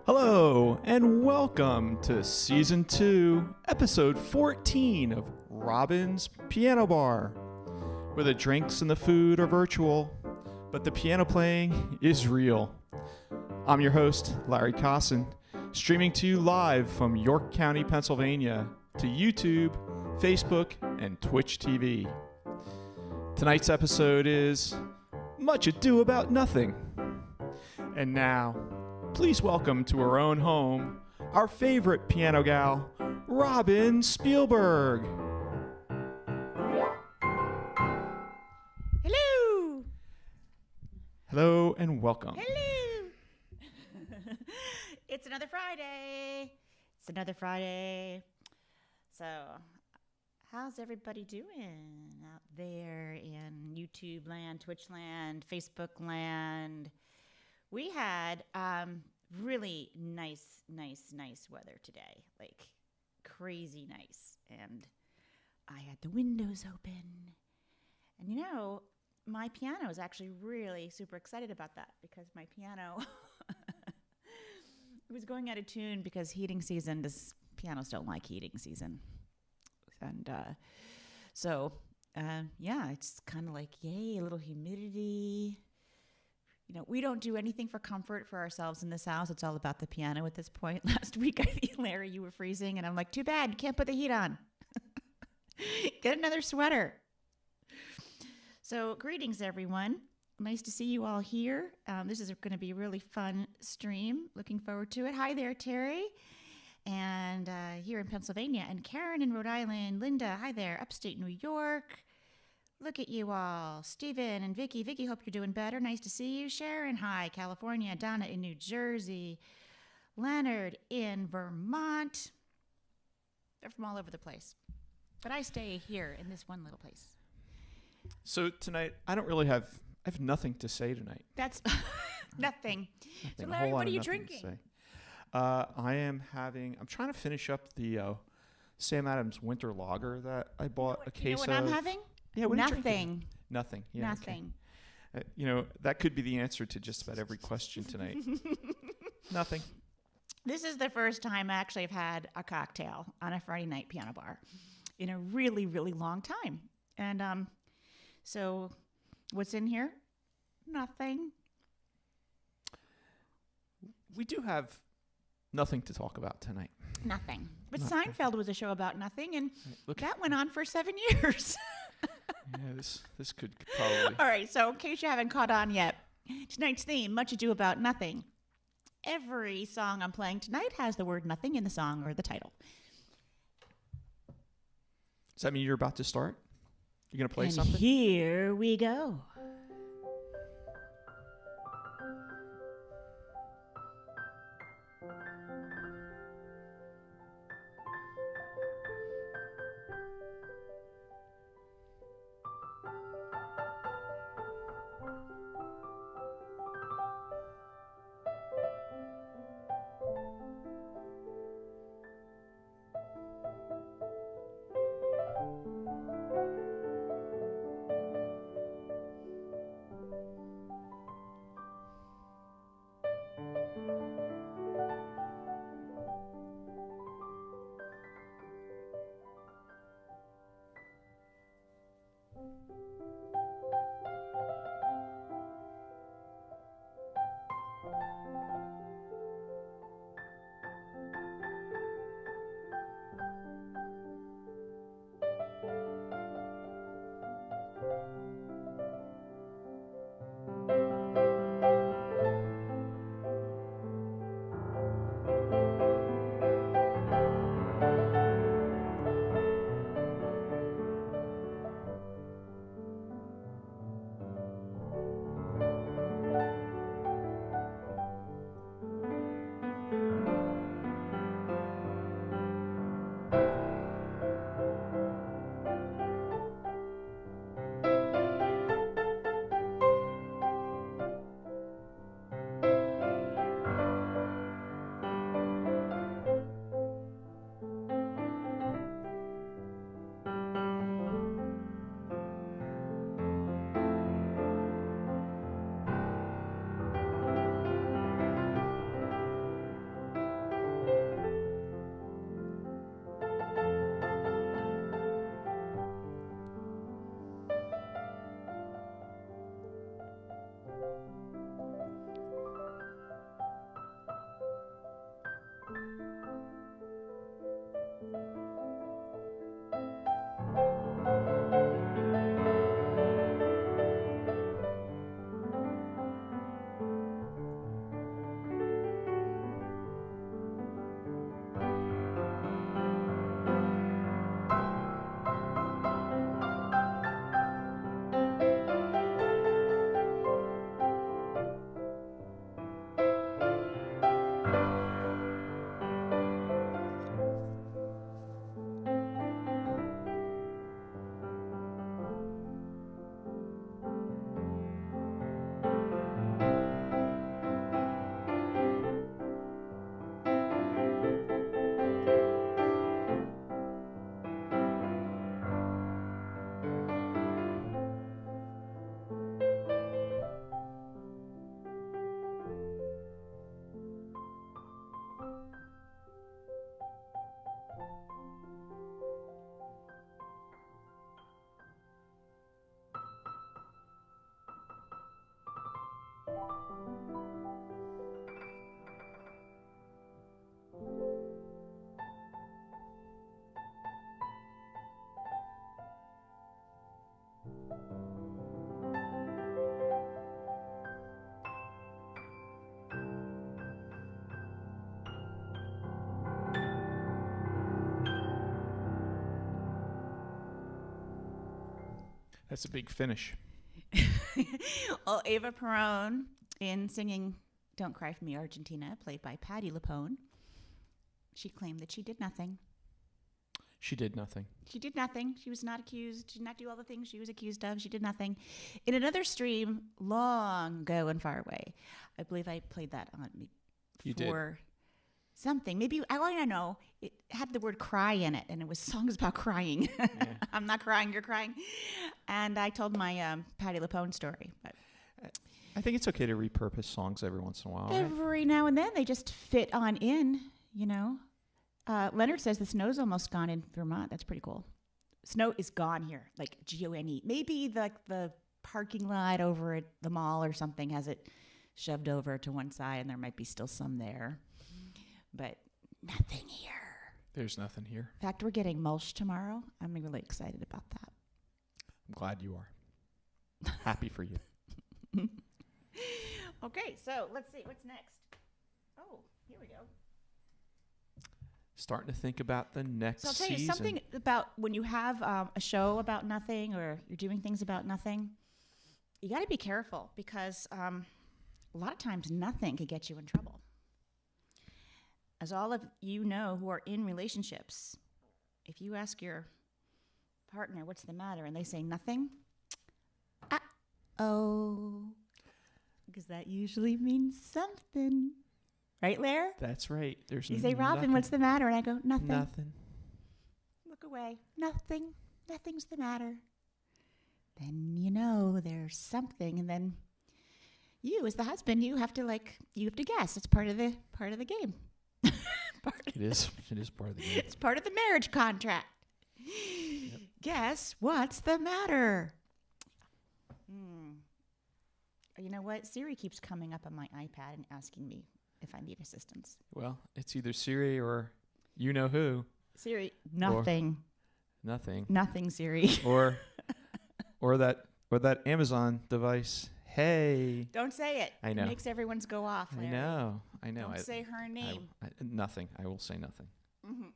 Hello, and welcome to Season 2, Episode 14 of Robin's Piano Bar, where the drinks and the food are virtual, but the piano playing is real. I'm your host, Larry Cosson, streaming to you live from York County, Pennsylvania, to YouTube, Facebook, and Twitch TV. Tonight's episode is Much Ado About Nothing. And now, please welcome to her own home, our favorite piano gal, Robin Spielberg. Hello. Hello and welcome. Hello. It's another Friday. So, how's everybody doing out there in YouTube land, Twitch land, Facebook land? We had really nice weather today, like crazy nice. And I had the windows open. And you know, my piano is actually really super excited about that because my piano it was going out of tune because heating season, pianos don't like heating season. And yeah, it's kind of like, yay, a little humidity. You know, we don't do anything for comfort for ourselves in this house. It's all about the piano at this point. Last week, I think, Larry, you were freezing, and I'm like, too bad, you can't put the heat on. Get another sweater. So, greetings, everyone. Nice to see you all here. This is going to be a really fun stream. Looking forward to it. Hi there, Terry. And here in Pennsylvania. And Karen in Rhode Island. Linda, hi there, upstate New York. Look at you all. Stephen and Vicky. Vicky, hope you're doing better. Nice to see you. Sharon, hi. California. Donna in New Jersey. Leonard in Vermont. They're from all over the place. But I stay here in this one little place. So tonight, I have nothing to say tonight. That's nothing. So Larry, what are you drinking? I'm trying to finish up the Sam Adams Winter Lager that I bought a case of. You know what I'm having? Yeah, what are you Nothing. drinking? Nothing. Yeah, Nothing. Okay. That could be the answer to just about every question tonight. Nothing. This is the first time I actually have had a cocktail on a Friday night piano bar in a really, really long time. And so what's in here? Nothing. We do have nothing to talk about tonight. Nothing. But Nothing. Seinfeld was a show about nothing, and Look, that went on for 7 years. yeah, this could probably. All right, so in case you haven't caught on yet, tonight's theme, Much Ado About Nothing. Every song I'm playing tonight has the word nothing in the song or the title. Does that mean you're about to start? You're going to play And something? Here we go. That's a big finish. Well, Ava Perón in singing Don't Cry for Me, Argentina, played by Patti LuPone, she claimed that she did nothing. She did nothing. She did nothing. She was not accused. She did not do all the things she was accused of. She did nothing. In another stream, long ago and far away, I believe I played that on me You for something. Maybe, I want to know, it had the word cry in it, and it was songs about crying. Yeah. I'm not crying, you're crying. And I told my Patti LuPone story. But I think it's okay to repurpose songs every once in a while. Right? every now and then, they just fit on in, you know. Leonard says the snow's almost gone in Vermont. That's pretty cool. Snow is gone here, like G-O-N-E. Maybe the parking lot over at the mall or something has it shoved over to one side, and there might be still some there. But nothing here. There's nothing here. In fact, we're getting mulch tomorrow. I'm really excited about that. I'm glad you are. Happy for you. Okay, so let's see. What's next? Oh, here we go. Starting to think about the next So I'll tell you season. something about when you have a show about nothing or you're doing things about nothing, you got to be careful because a lot of times nothing could get you in trouble. As all of you know who are in relationships, if you ask your partner, what's the matter? And they say nothing, uh-oh, because that usually means something. Right, Lair? That's right. There's You say, Robin, nothing. what's the matter? And I go, nothing. Nothing. Look away. Nothing. Nothing's the matter. Then you know there's something, and then you, as the husband, you have to guess. It's part of the game. It is. It is part of the game. It's part of the marriage contract. Yep. Guess what's the matter? You know what? Siri keeps coming up on my iPad and asking me if I need assistance. Well, it's either Siri or you know who. Siri, nothing. Nothing. Nothing, Siri. or that Amazon device. Hey. Don't say it. I know. It makes everyone's go off. I Larry. know. Don't say her name. Nothing. I will say nothing. Mm-hmm.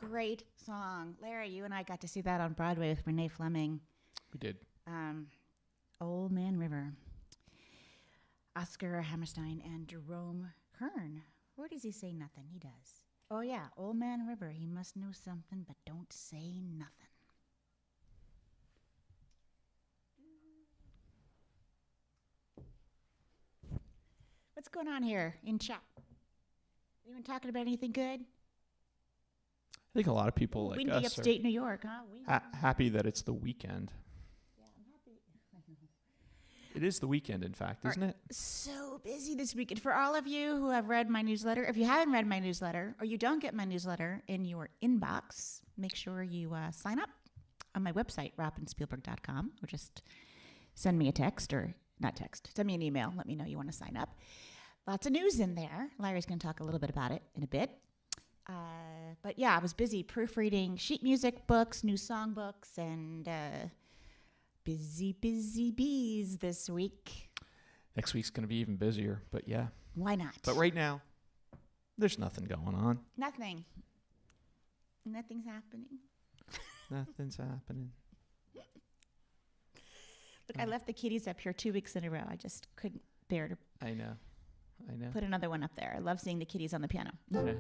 great song. Larry, you and I got to see that on Broadway with Renee Fleming. We did. Old Man River. Oscar Hammerstein and Jerome Kern. Where does he say nothing? He does. Oh, yeah. Old Man River. He must know something, but don't say nothing. What's going on here in chat? Anyone talking about anything good? I think a lot of people like Windy us upstate New York, huh? are happy that it's the weekend. Yeah, I'm happy. It is the weekend, in fact, isn't it? So busy this weekend. For all of you who have read my newsletter, if you haven't read my newsletter or you don't get my newsletter in your inbox, make sure you sign up on my website, robinspielberg.com, or just send me a text or not text, send me an email. Let me know you want to sign up. Lots of news in there. Larry's going to talk a little bit about it in a bit. But yeah, I was busy proofreading sheet music books, new song books, and busy bees this week. Next week's going to be even busier, but yeah. Why not? But right now, there's nothing going on. Nothing. Nothing's happening. Nothing's happening. Look, I left the kitties up here 2 weeks in a row. I just couldn't bear to I know. put another one up there. I love seeing the kitties on the piano. Yeah.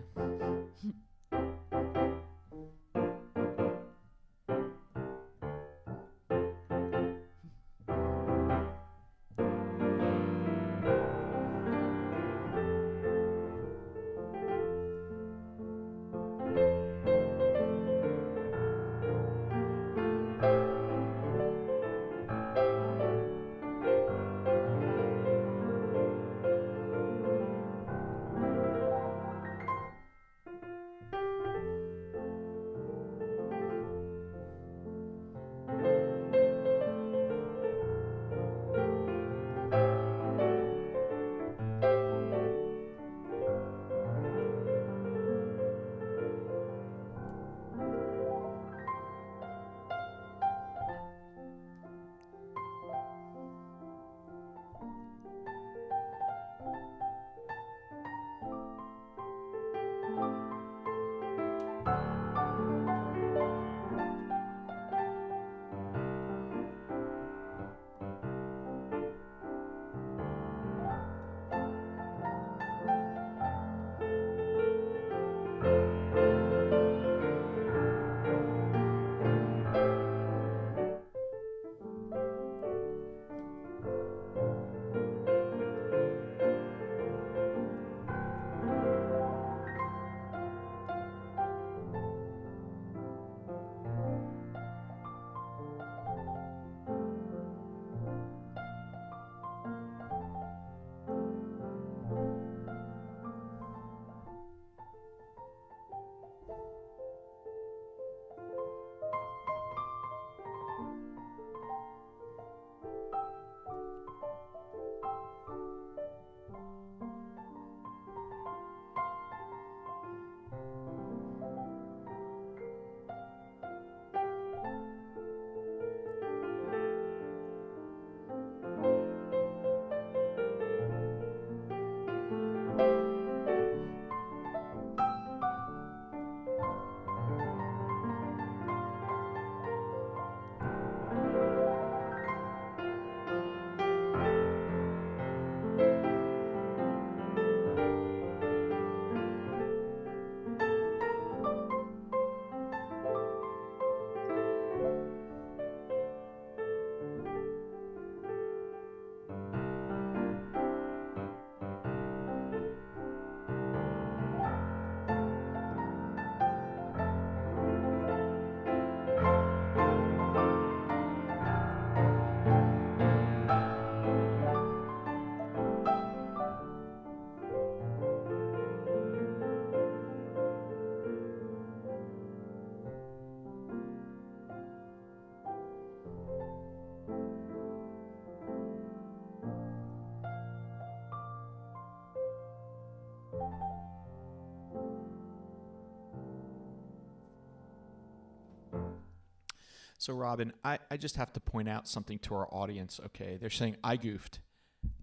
So, Robin, I just have to point out something to our audience, okay? They're saying I goofed.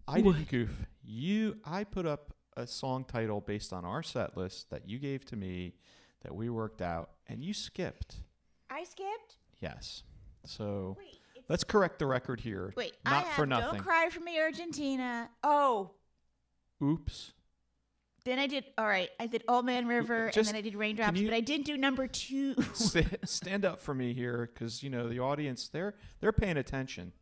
I didn't goof. I put up a song title based on our set list that you gave to me that we worked out, and you skipped. I skipped? Yes. So Wait. let's correct the record here. Wait. Not I have for nothing. Don't Cry for Me, Argentina. Oh. Oops. Then I did, all right, I did Old Man River, and then I did Raindrops, but I didn't do number 2. Stand up for me here, because, the audience, they're paying attention.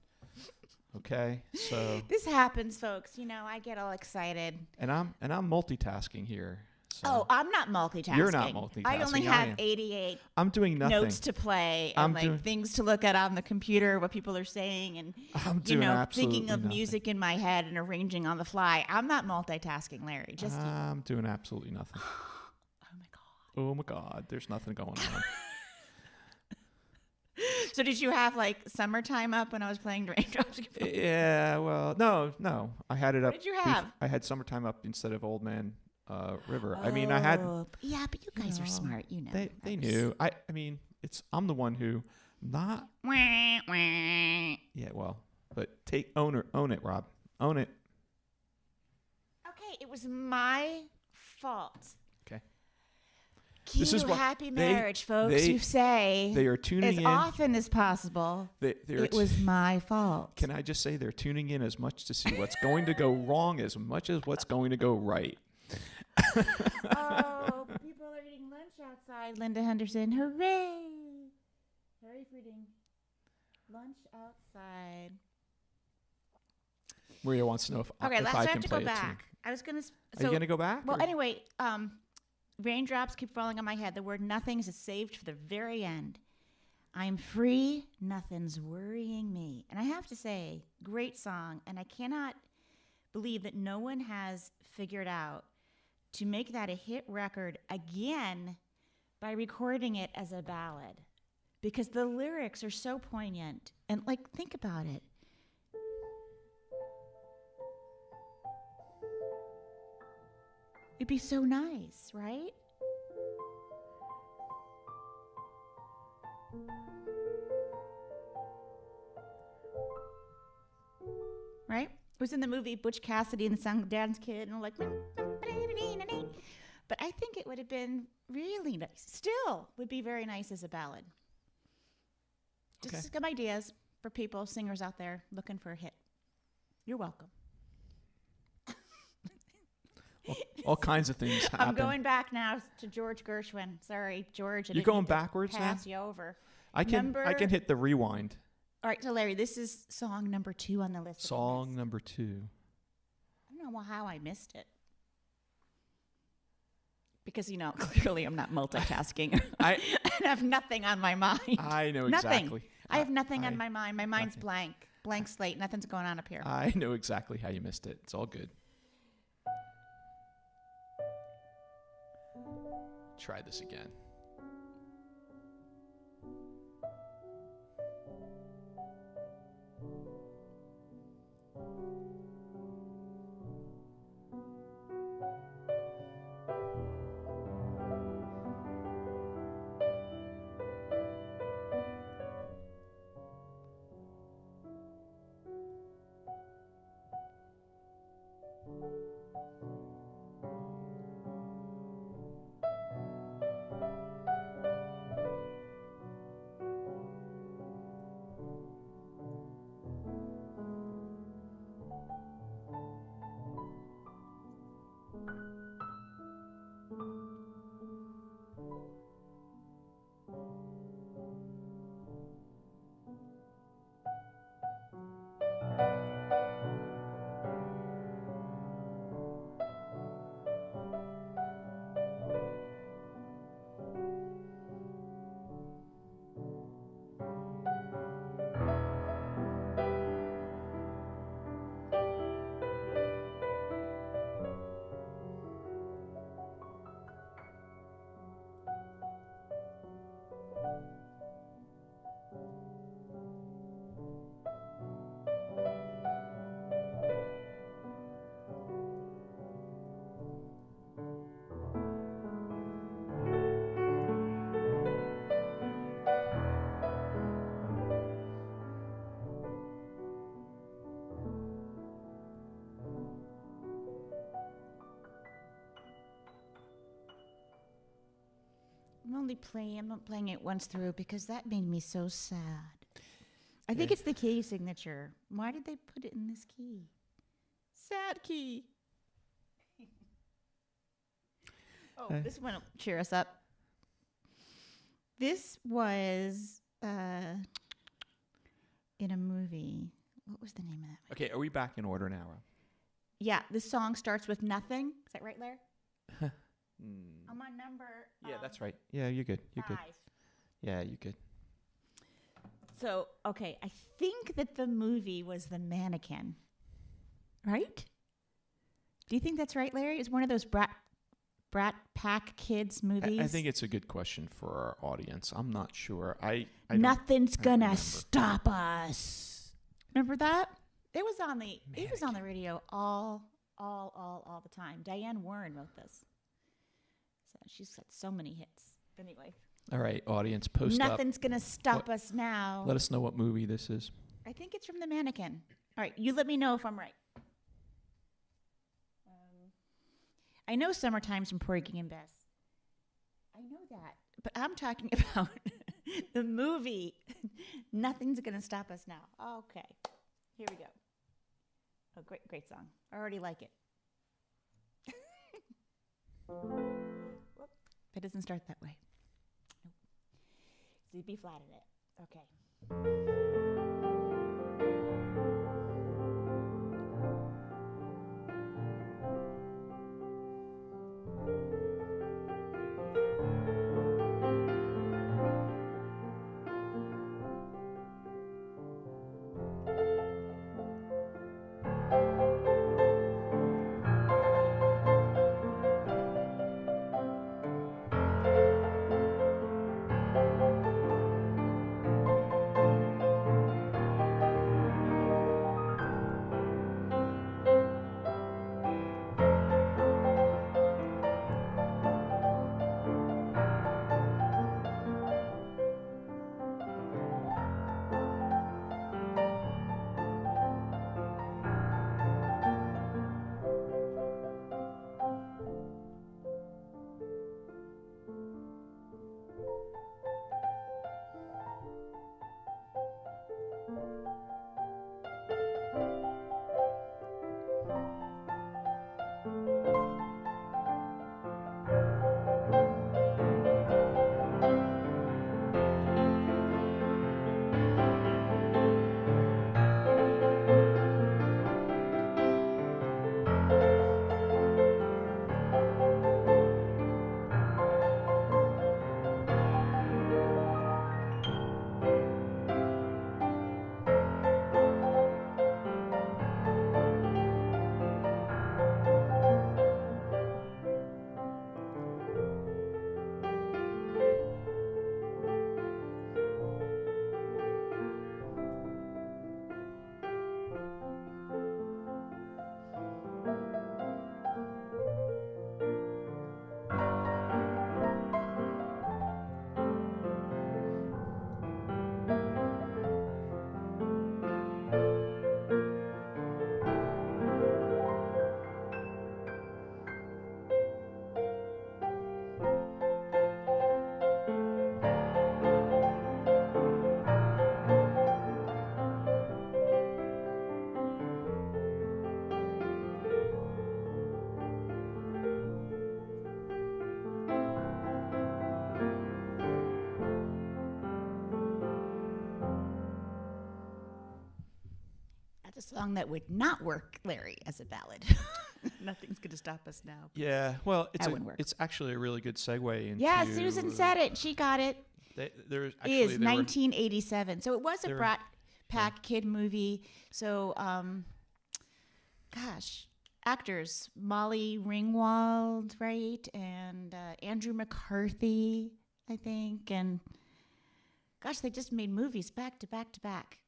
Okay? So this happens, folks. I get all excited. And I'm multitasking here. So. Oh, I'm not multitasking. You're not multitasking. I only have 88 I'm doing nothing. notes to play and things to look at on the computer, what people are saying, and I'm doing thinking of nothing. music in my head and arranging on the fly. I'm not multitasking, Larry. Just I'm doing absolutely nothing. Oh my God. Oh my God. There's nothing going on. So did you have summertime up when I was playing Raindrops? Yeah, well, no. I had it up. What did you have? I had Summertime up instead of Old Man River. I mean, I had. Yeah, but you guys are smart, They knew. I'm the one who not. Yeah, well, but own it, Rob. Own it. Okay, it was my fault. Okay. This is happy marriage, folks. You say they are tuning in as often as possible. It was my fault. Can I just say they're tuning in as much to see what's going to go wrong as much as what's going to go right. Oh, people are eating lunch outside. Linda Henderson, hooray! Hurry for eating lunch outside. Maria wants to know if I let's can have to play go a back. I was gonna. Are you gonna go back? Well, anyway, raindrops keep falling on my head. The word nothings is saved for the very end. I'm free. Nothing's worrying me. And I have to say, great song. And I cannot believe that no one has figured out to make that a hit record again by recording it as a ballad. Because the lyrics are so poignant. And think about it. It'd be so nice, right? Right? It was in the movie Butch Cassidy and the Sundance Kid, and but I think it would have been really nice. Still would be very nice as a ballad. Just some ideas for people, singers out there looking for a hit. You're welcome. All kinds of things happen. I'm going back now to George Gershwin. Sorry, George. You're going backwards now? Pass you over. I can hit the rewind. All right, so Larry, this is song number 2 on the list. Song number 2. I don't know how I missed it. Because, clearly I'm not multitasking. I have nothing on my mind. I know exactly. Nothing. I have nothing on my mind. My mind's blank. Blank slate. Nothing's going on up here. I know exactly how you missed it. It's all good. Try this again. I'm not playing it once through because that made me so sad. I think it's the key signature. Why did they put it in this key? Sad key. This one will cheer us up. This was in a movie. What was the name of that one? Okay, are we back in order now, Rob? Yeah, this song starts with nothing. Is that right, Larry? I'm on number. Yeah, that's right. Yeah, you're good. You're 5. good. Yeah, you're good. So, okay, I think that the movie was The Mannequin, right? Do you think that's right, Larry? It's one of those Brat Pack Kids movies. I think it's a good question for our audience. I'm not sure. Nothing's gonna stop us. Remember that? It was on the radio all the time. Diane Warren wrote this. So she's got so many hits. Anyway. All right, audience, post up. Nothing's gonna stop us now. Let us know what movie this is. I think it's from The Mannequin. All right, you let me know if I'm right. I know Summertime's from Porgy and Bess. I know that, but I'm talking about the movie. Nothing's gonna stop us now. Okay, here we go. Oh, great song. I already like it. Whoop. It doesn't start that way. Nope. So B flat in it. Okay. A song that would not work, Larry, as a ballad. Nothing's going to stop us now. Yeah, well, it's actually a really good segue into... Yeah, Susan said it. She got it. There's is 1987. So it was a Brat Pack Kid movie. So, actors, Molly Ringwald, right? And Andrew McCarthy, I think. And, they just made movies back to back to back.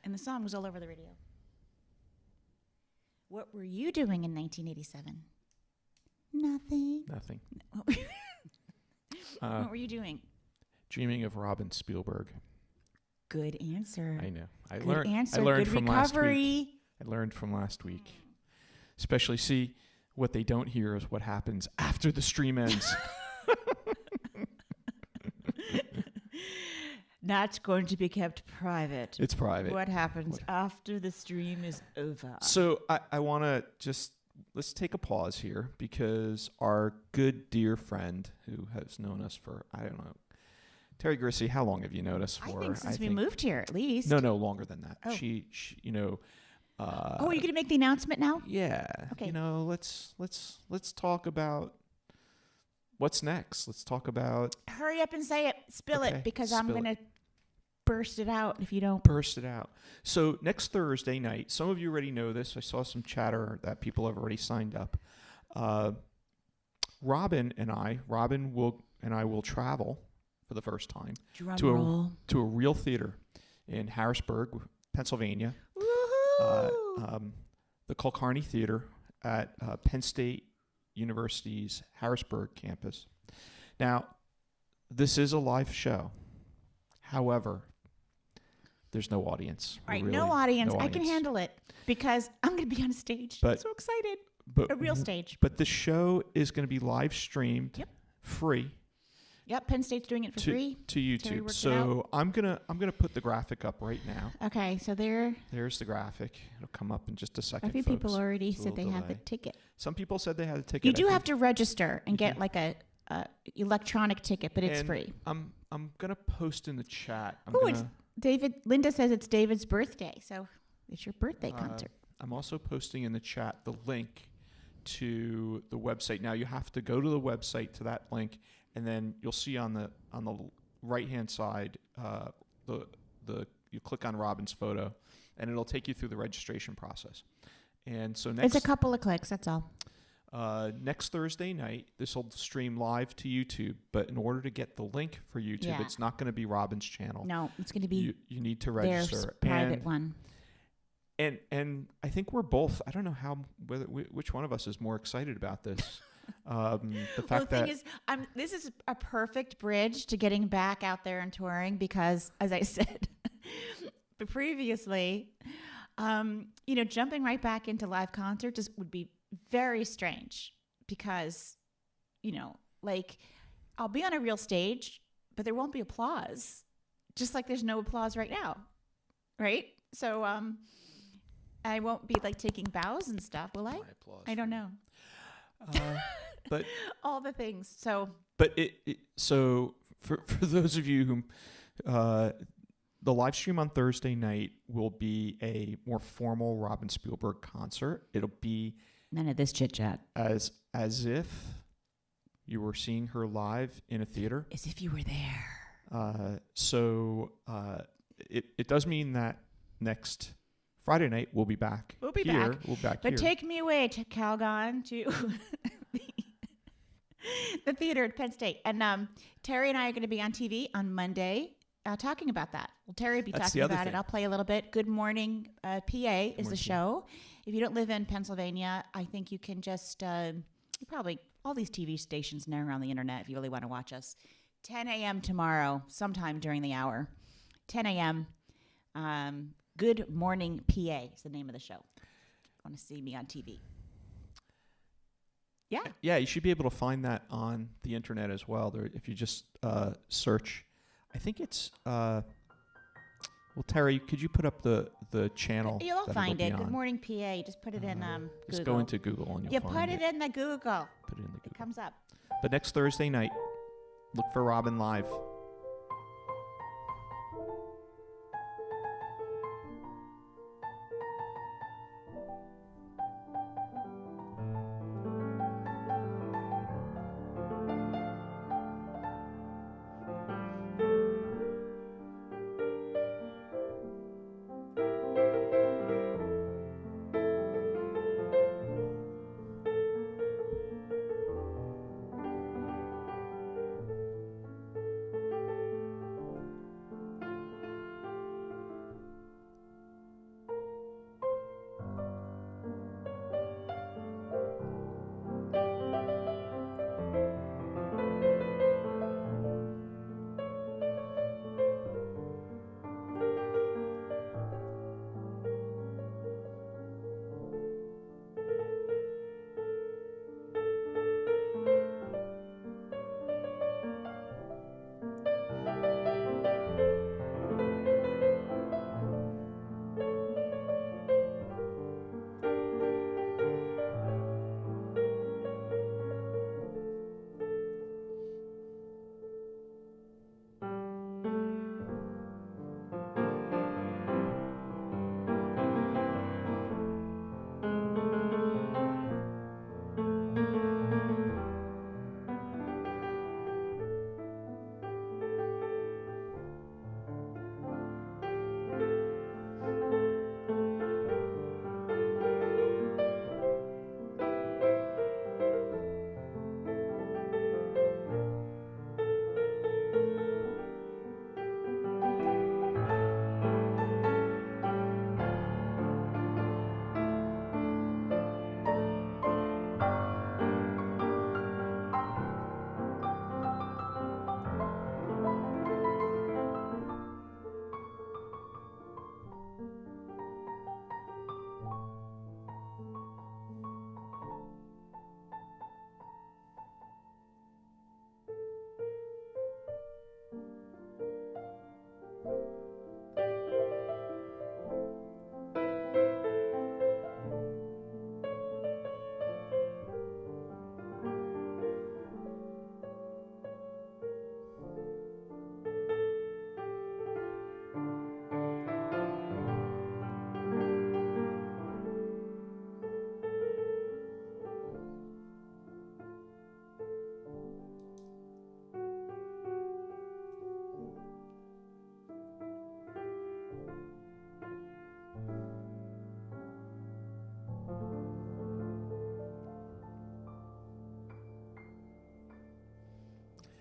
And the song was all over the radio. What were you doing in 1987? Nothing. What were you doing? Dreaming of Robin Spielberg. Good answer. I know. I Good answer. I learned Good from recovery. last week. Especially, see, what they don't hear is what happens after the stream ends. that's going to be kept private. It's private. What happens after the stream is over? So I want to let's take a pause here because our good dear friend who has known us for, I don't know, Terry Grissy, how long have you known us for? I think since we moved here, at least. No, longer than that. Oh. She are you going to make the announcement now? Yeah. Okay. Let's talk about what's next. Let's talk about. Hurry up and say it. Spill Okay, it, because spill I'm going it. to burst it out if you don't. Burst it out. So next Thursday night, some of you already know this. I saw some chatter that people have already signed up. Robin and I will travel for the first time Drum to roll. a real theater in Harrisburg, Pennsylvania. Woohoo! The Kulkarni Theater at Penn State University's Harrisburg campus. Now, this is a live show. However, there's no audience. All right, Really, no audience. no I can handle it because I'm going to be on stage. I'm so excited. A real stage. But the show is going to be live streamed, free. Yep, Penn State's doing it for free. To YouTube. So I'm gonna put the graphic up right now. Okay, so there's the graphic. It'll come up in just a second. A few people already said they have a ticket. Some people said they had a ticket. You do have to register and get like a electronic ticket, but it's free. I'm gonna post in the chat. It's David. Linda says it's David's birthday, so it's your birthday concert. I'm also posting in the chat the link to the website. Now you have to go to the website to that link. And then you'll see on the right hand side, you click on Robin's photo, and it'll take you through the registration process. And so it's a couple of clicks. That's all. Next Thursday night, this will stream live to YouTube. But in order to get the link for YouTube, it's not going to be Robin's channel. No, it's going to be you need to register. Their private one. And I think we're both. I don't know which one of us is more excited about this. The fact thing is, this is a perfect bridge to getting back out there and touring because, as I said previously, jumping right back into live concerts would be very strange because, I'll be on a real stage, but there won't be applause, just like there's no applause right now, right? So I won't be taking bows and stuff, will I? I don't know. But all the things. So, but so for those of you who, the live stream on Thursday night will be a more formal Robin Spielberg concert. It'll be none of this chit chat. As if you were seeing her live in a theater. As if you were there. So it does mean that next Friday night we'll be back. We'll be here. back. We'll be back but here. take me away to Calgon to the theater at Penn State. And Terry and I are going to be on TV on Monday talking about that. Well, Terry will be talking about it. I'll play a little bit. Good Morning PA is the show. If you don't live in Pennsylvania, I think you can just probably all these TV stations now around the internet if you really want to watch us. 10 a.m. tomorrow, sometime during the hour. 10 a.m. Good Morning PA is the name of the show. Want to see me on TV. Yeah, you should be able to find that on the internet as well. There, if you just search, I think it's. Well, Terry, could you put up the channel? You'll find it. Good Morning PA. Just put it in Google. Just go into Google and you'll find it. Put it in the Google. Put it in the Google. It comes up. But next Thursday night, look for Robin live.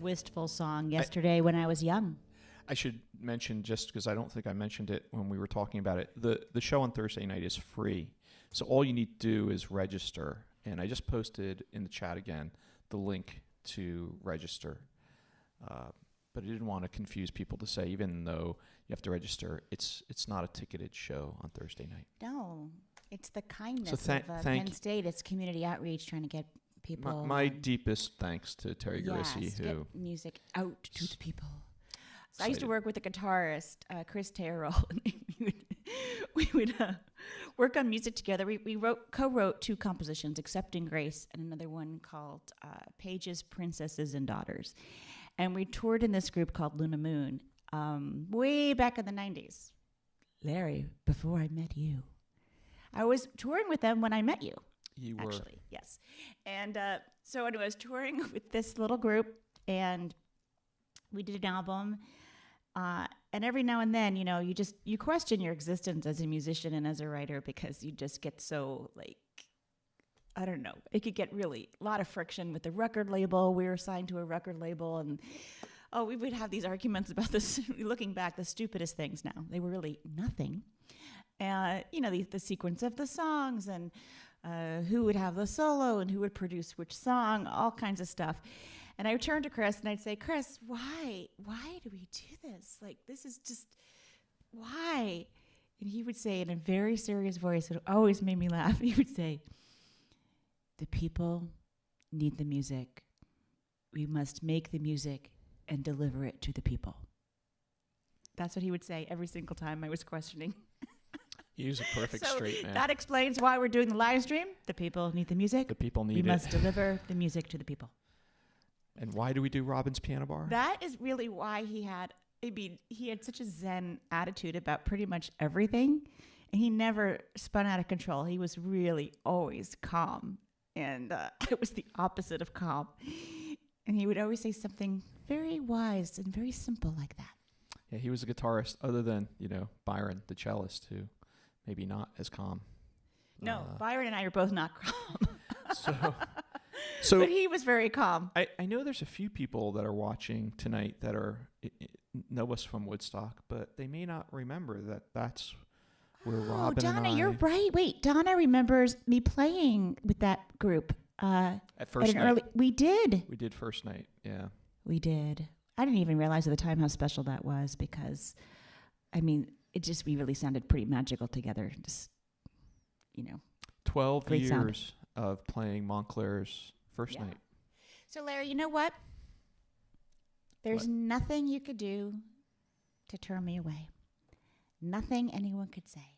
wistful song yesterday when I was young. I should mention, just because I don't think I mentioned it when we were talking about it, the show on Thursday night is free. So all you need to do is register. And I just posted in the chat again the link to register. But I didn't want to confuse people to say, even though you have to register, it's not a ticketed show on Thursday night. No, it's the kindness So of Penn State. It's community outreach trying to get people. My deepest thanks to Terry Garisi, who get music out to the people. So I used to work with a guitarist, Chris Terrell, and we would work on music together. We co-wrote 2 compositions, Accepting Grace, and another one called Pages, Princesses, and Daughters. And we toured in this group called Luna Moon way back in the 90s. Larry, before I met you. I was touring with them when I met you. You were. Actually, yes. And so anyway, I was touring with this little group, and we did an album. And every now and then, you question your existence as a musician and as a writer, because you just get so, like, I don't know. It could get really a lot of friction with the record label. We were signed to a record label, and we would have these arguments about this. Looking back, the stupidest things now. They were really nothing. The sequence of the songs, and who would have the solo, and who would produce which song, all kinds of stuff. And I would turn to Chris and I'd say, Chris, why do we do this? Like, this is just, why? And he would say in a very serious voice, it always made me laugh. He would say, the people need the music. We must make the music and deliver it to the people. That's what he would say every single time I was questioning. He was a perfect straight man. That explains why we're doing the live stream. The people need the music. The people need it. We must deliver the music to the people. And why do we do Robin's Piano Bar? That is really why he had such a zen attitude about pretty much everything. And he never spun out of control. He was really always calm. And I was the opposite of calm. And he would always say something very wise and very simple like that. Yeah, he was a guitarist other than, Byron, the cellist, who maybe not as calm. No, Byron and I are both not calm. So but he was very calm. I know there's a few people that are watching tonight that know us from Woodstock, but they may not remember that that's where Robin Donna, and I... you're right. Wait, Donna remembers me playing with that group. At first night. We did. We did first night, yeah. We did. I didn't even realize at the time how special that was, because, we really sounded pretty magical together. Just, 12 great years sound. Of playing Montclair's first night. So, Larry, you know what? There's nothing you could do to turn me away. Nothing anyone could say.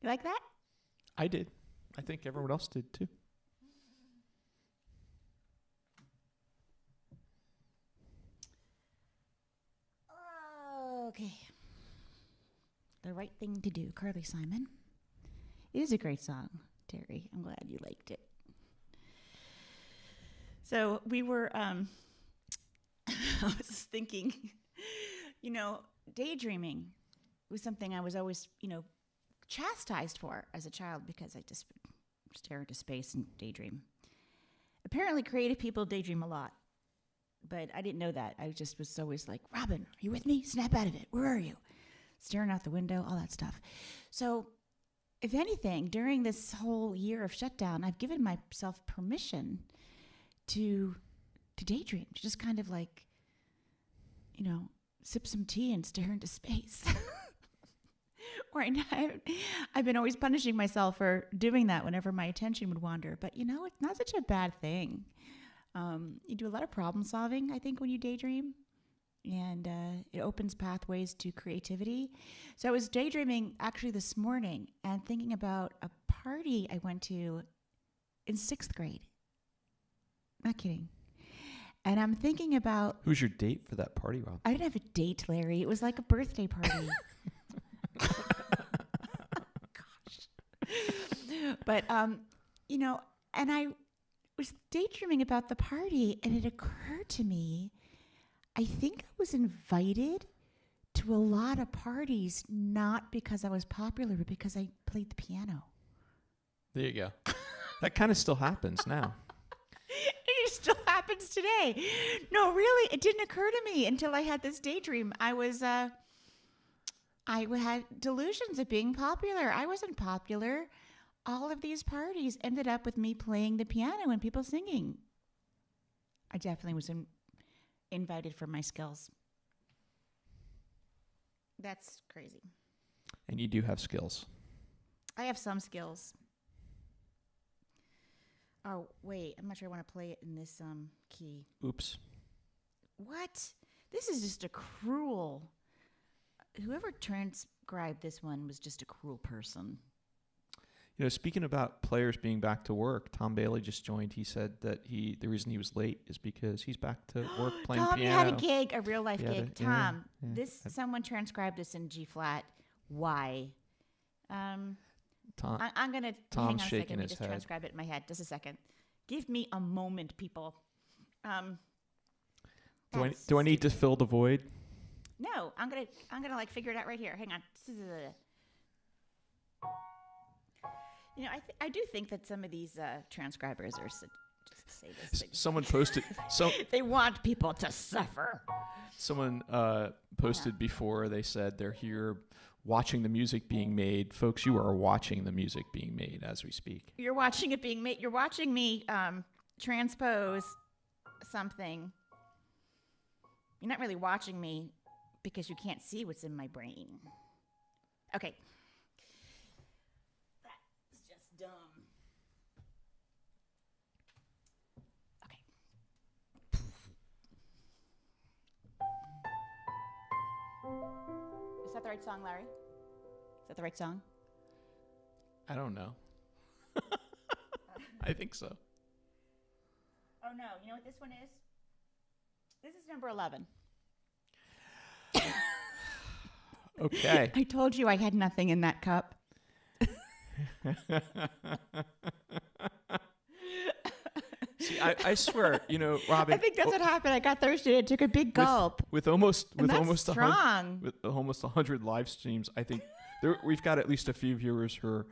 You like that? I did. I think everyone else did too. Okay. The Right Thing to Do, Carly Simon. It is a great song, Terry. I'm glad you liked it. So we were, I was thinking, daydreaming was something I was always, chastised for as a child because I just stare into space and daydream. Apparently creative people daydream a lot, but I didn't know that. I just was always like, Robin, are you with me? Snap out of it. Where are you? Staring out the window, all that stuff. So if anything, during this whole year of shutdown, I've given myself permission to daydream, to just kind of like, sip some tea and stare into space. Right now, I've been always punishing myself for doing that whenever my attention would wander. But, it's not such a bad thing. You do a lot of problem solving, I think, when you daydream. And it opens pathways to creativity. So I was daydreaming actually this morning and thinking about a party I went to in 6th grade. Not kidding. And I'm thinking about... Who's your date for that party, Rob? I didn't have a date, Larry. It was like a birthday party. But, and I was daydreaming about the party, and it occurred to me, I think I was invited to a lot of parties, not because I was popular, but because I played the piano. There you go. That kind of still happens now. It still happens today. No, really, it didn't occur to me until I had this daydream. I had delusions of being popular. I wasn't popular. All of these parties ended up with me playing the piano and people singing. I definitely was invited for my skills. That's crazy. And you do have skills. I have some skills. Oh, wait. I'm not sure I want to play it in this key. Oops. What? This is just a cruel... Whoever transcribed this one was just a cruel person. Speaking about players being back to work, Tom Bailey just joined. He said that the reason he was late is because he's back to work playing Tom, piano. you had a gig, a real life gig. Tom, yeah. Someone transcribed this in G flat. Why? Tom, I'm gonna Tom's hang on a shaking second. Let me his just head. transcribe it in my head. Just a second. Give me a moment, people. Do I need to fill the void? No, I'm gonna like figure it out right here. Hang on. I do think that some of these transcribers are just say this. Someone posted. They want people to suffer. Someone posted before. They said they're here watching the music being made. Folks, you are watching the music being made as we speak. You're watching it being made. You're watching me transpose something. You're not really watching me because you can't see what's in my brain. Okay. That's just dumb. Okay. Is that the right song, Larry? Is that the right song? I don't know. I think so. Oh, no. You know what this one is? This is number 11. Okay. I told you I had nothing in that cup. See, I swear, Robin. I think that's what happened. I got thirsty. I took a big gulp. With almost strong. with almost 100 live streams, I think we've got at least a few viewers who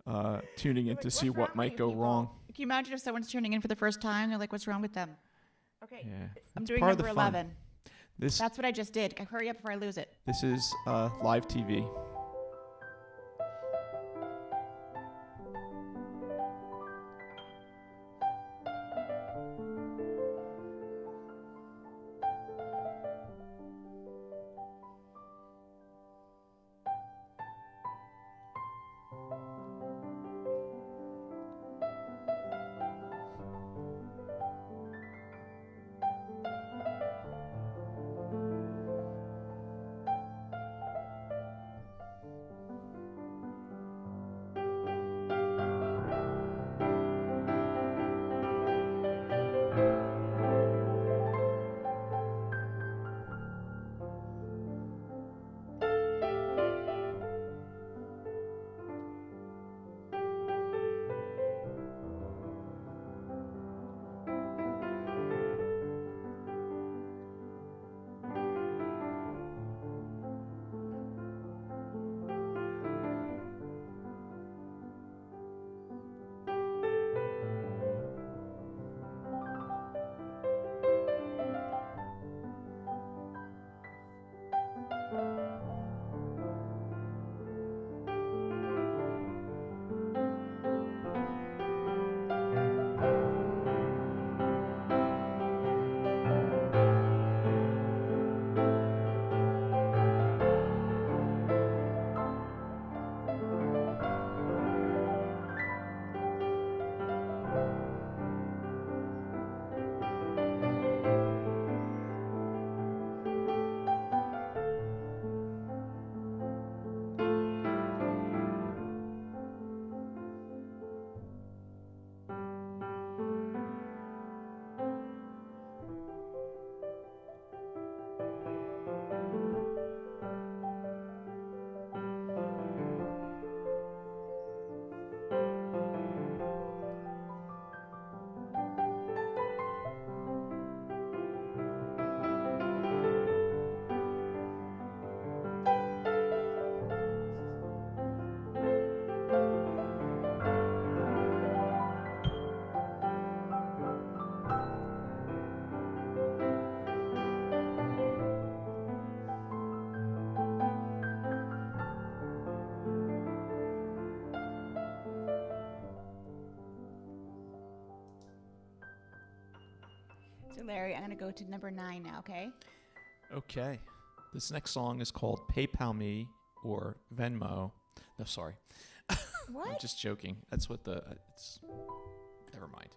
are tuning in to see what might go wrong. Can you imagine if someone's tuning in for the first time? They're like, "What's wrong with them?" Okay, Yeah, I'm doing part of number the fun. 11. That's what I just did. Hurry up before I lose it. This is live TV. Larry, I'm going to go to number 9 now, okay? Okay. This next song is called PayPal Me or Venmo. No, sorry. What? I'm just joking. That's what it's... Never mind.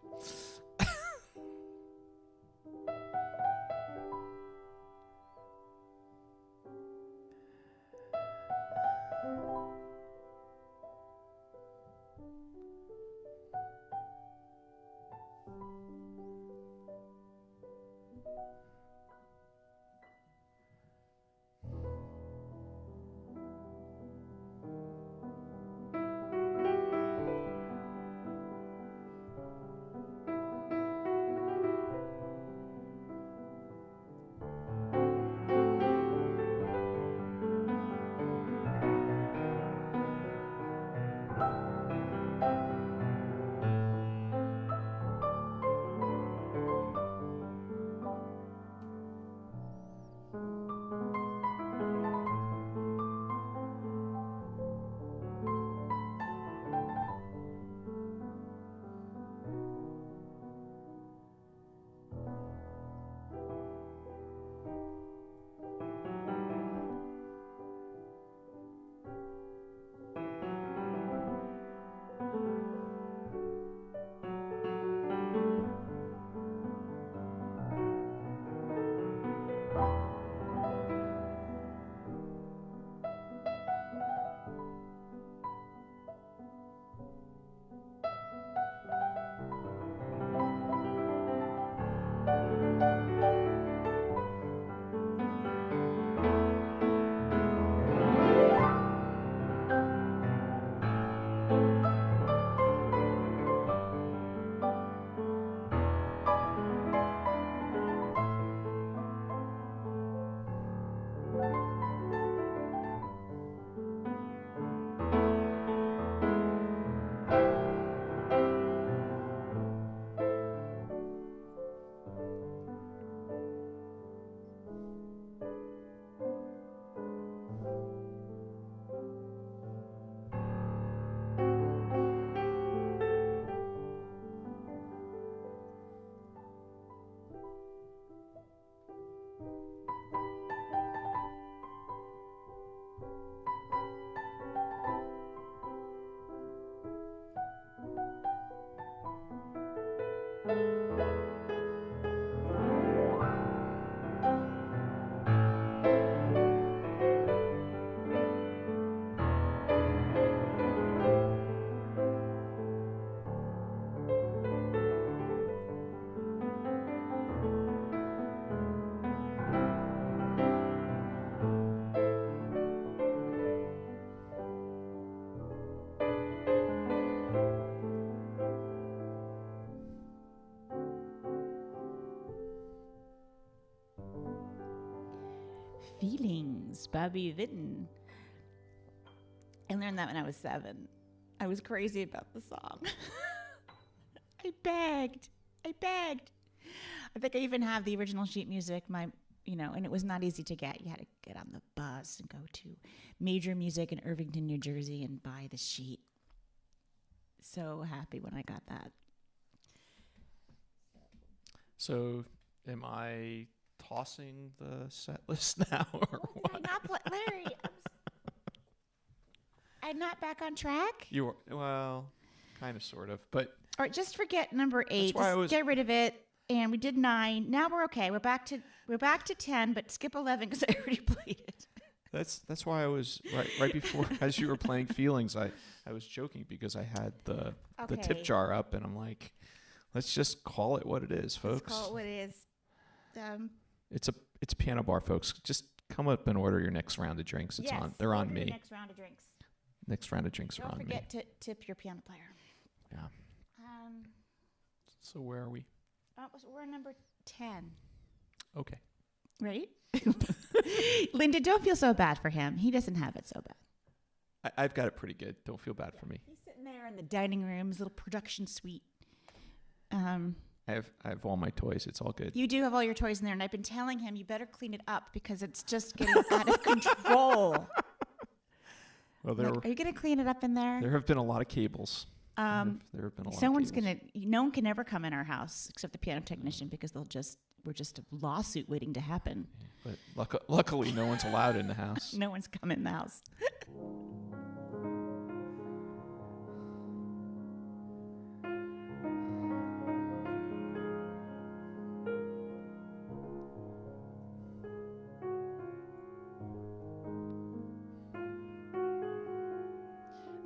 Feelings, Bobby Vinton. I learned that when I was 7. I was crazy about the song. I begged. I think I even have the original sheet music, and it was not easy to get. You had to get on the bus and go to Major Music in Irvington, New Jersey and buy the sheet. So happy when I got that. So, am I tossing the set list now or what? Did I not play? Larry, I'm not back on track? You were, well, kind of, sort of, but... All right, just forget number 8. That's why just get rid of it. And we did 9. Now we're okay. We're back to 10, but skip 11 because I already played it. That's why I was right before as you were playing Feelings. I was joking because I had the tip jar up, and I'm like, let's just call it what it is, folks. Let's call it what it is. It's piano bar, folks. Just come up and order your next round of drinks. It's on. They're on me. Next round of drinks. Next round of drinks are on me. Don't forget to tip your piano player. Yeah. So where are we? We're number 10. Okay. Right? Linda, don't feel so bad for him. He doesn't have it so bad. I've got it pretty good. Don't feel bad for me. He's sitting there in the dining room, his little production suite. I have all my toys. It's all good. You do have all your toys in there, and I've been telling him you better clean it up because it's just getting out of control. Well, are you going to clean it up in there? There have been a lot of cables. There have been a lot. Someone's going to. No one can ever come in our house except the piano technician because they'll just we're just a lawsuit waiting to happen. But luckily, no one's allowed in the house. No one's come in the house.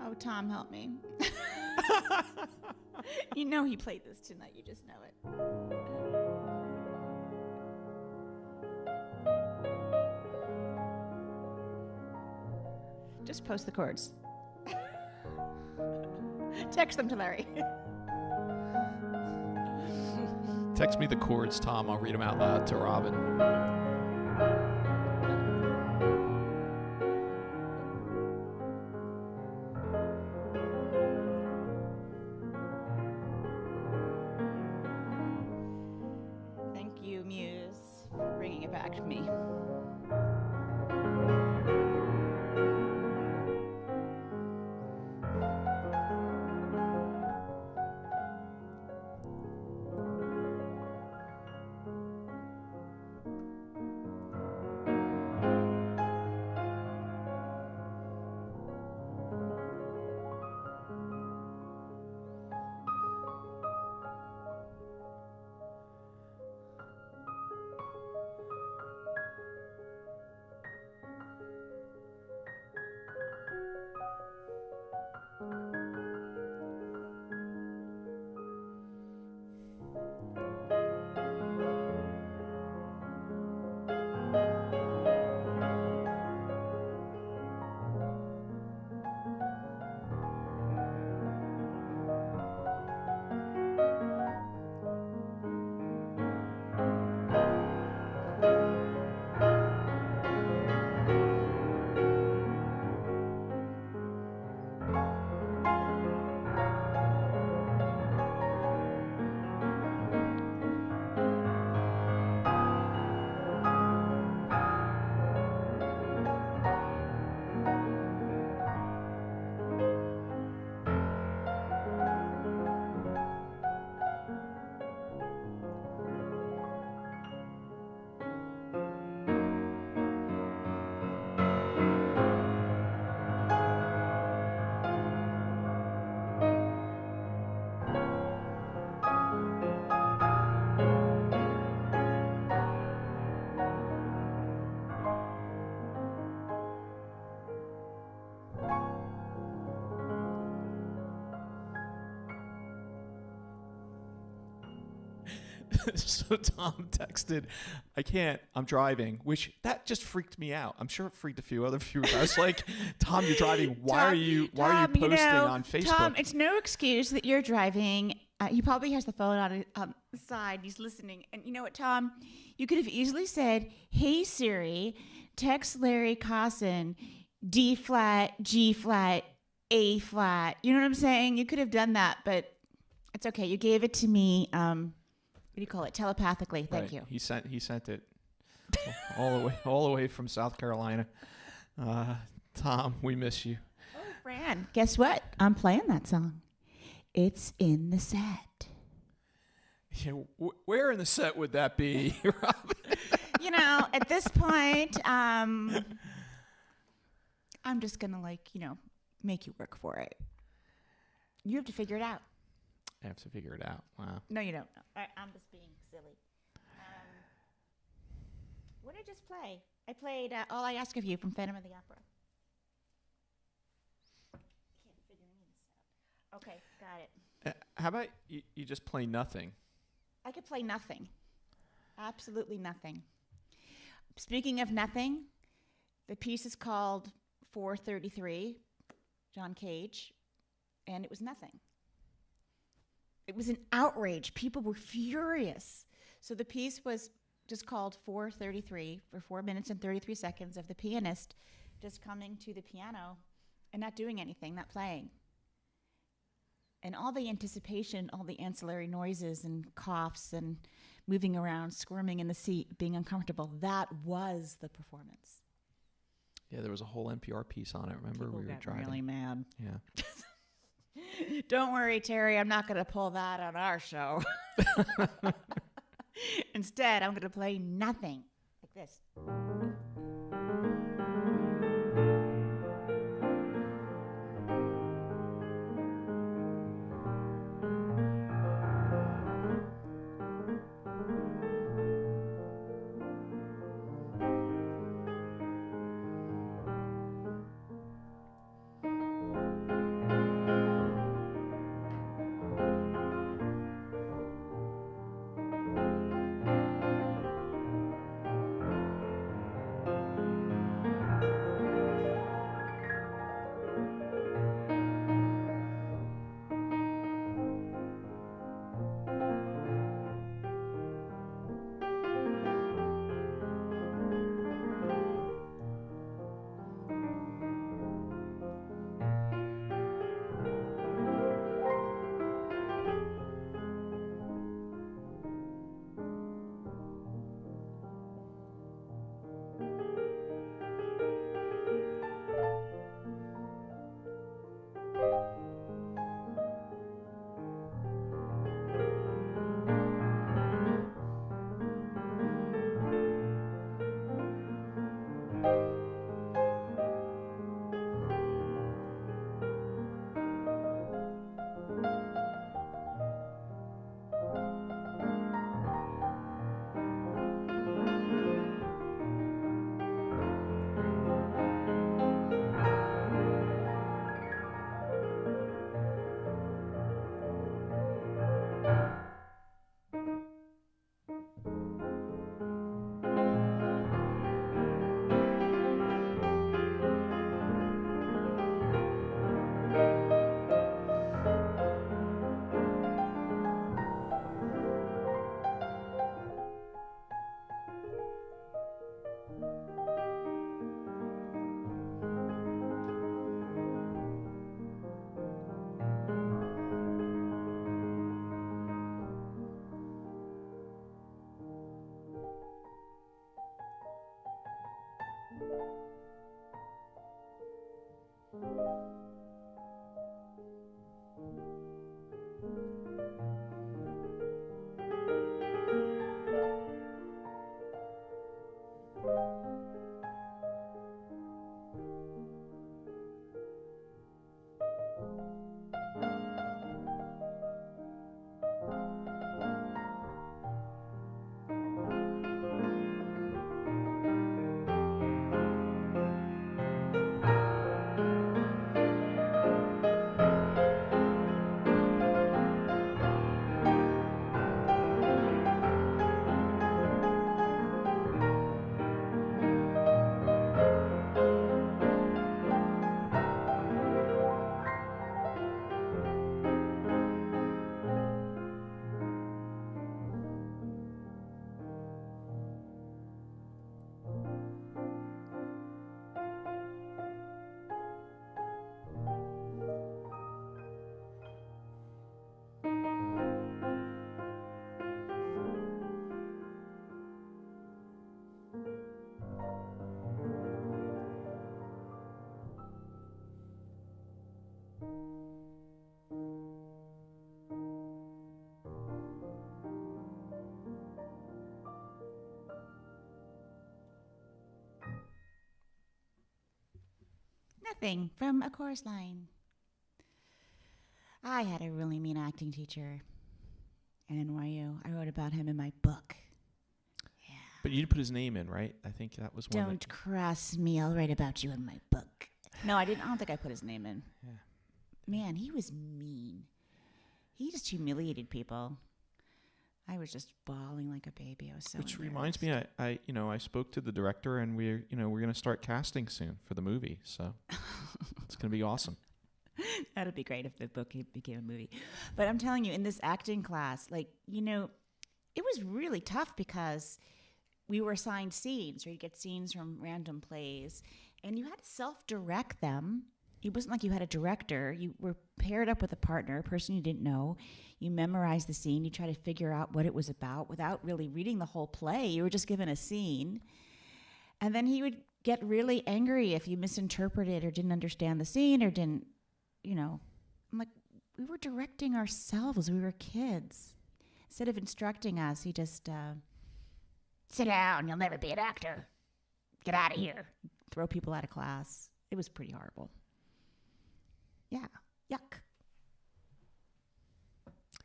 Oh, Tom, help me. You know he played this tonight. You just know it. Just post the chords. Text them to Larry. Text me the chords, Tom. I'll read them out loud to Robin. Thank you, Muse, for bringing it back to me. So Tom texted, I can't, I'm driving, which that just freaked me out. I'm sure it freaked a few other viewers. I was like, Tom, you're driving. Why are you posting on Facebook? Tom, it's no excuse that you're driving. He probably has the phone on the side. He's listening. And you know what, Tom? You could have easily said, hey, Siri, text Larry Cosson, D flat, G flat, A flat. You know what I'm saying? You could have done that, but it's okay. You gave it to me. What do you call it? Telepathically. Thank you. He sent it all the way from South Carolina. Tom, we miss you. Oh, Fran, guess what? I'm playing that song. It's in the set. Yeah, where in the set would that be, Robin? You know, at this point, I'm just gonna make you work for it. You have to figure it out. I have to figure it out. Wow. No, you don't. I'm just being silly. What did I just play? I played All I Ask of You from Phantom of the Opera. Can't figure any of this out. Okay, got it. How about you just play nothing? I could play nothing. Absolutely nothing. Speaking of nothing, the piece is called 433, John Cage, and it was nothing. It was an outrage. People were furious. So the piece was just called 433 for 4 minutes and 33 seconds of the pianist just coming to the piano and not doing anything, not playing. And all the anticipation, all the ancillary noises and coughs and moving around, squirming in the seat, being uncomfortable, that was the performance. Yeah, there was a whole NPR piece on it. Remember, People we were got driving. really mad. Yeah. Don't worry, Terry. I'm not going to pull that on our show. Instead, I'm going to play nothing like this. Nothing from a chorus line. I had a really mean acting teacher at NYU. I wrote about him in my book. Yeah. But you did put his name in, right? I think that was one. Don't cross me. I'll write about you in my book. No, I didn't. I don't think I put his name in. Yeah. Man, he was mean. He just humiliated people. I was just bawling like a baby. I was so Which embarrassed. reminds me, I spoke to the director, and we're going to start casting soon for the movie. So it's going to be awesome. That'd be great if the book became a movie. But I'm telling you, in this acting class, it was really tough because we were assigned scenes, or you'd get scenes from random plays, and you had to self-direct them. It wasn't like you had a director. You were paired up with a partner, a person you didn't know. You memorized the scene. You try to figure out what it was about without really reading the whole play. You were just given a scene. And then he would get really angry if you misinterpreted or didn't understand the scene or didn't, I'm like, we were directing ourselves. We were kids. instead of instructing us, he just sit down. You'll never be an actor. Get out of here. Throw people out of class. It was pretty horrible. Yeah. Yuck.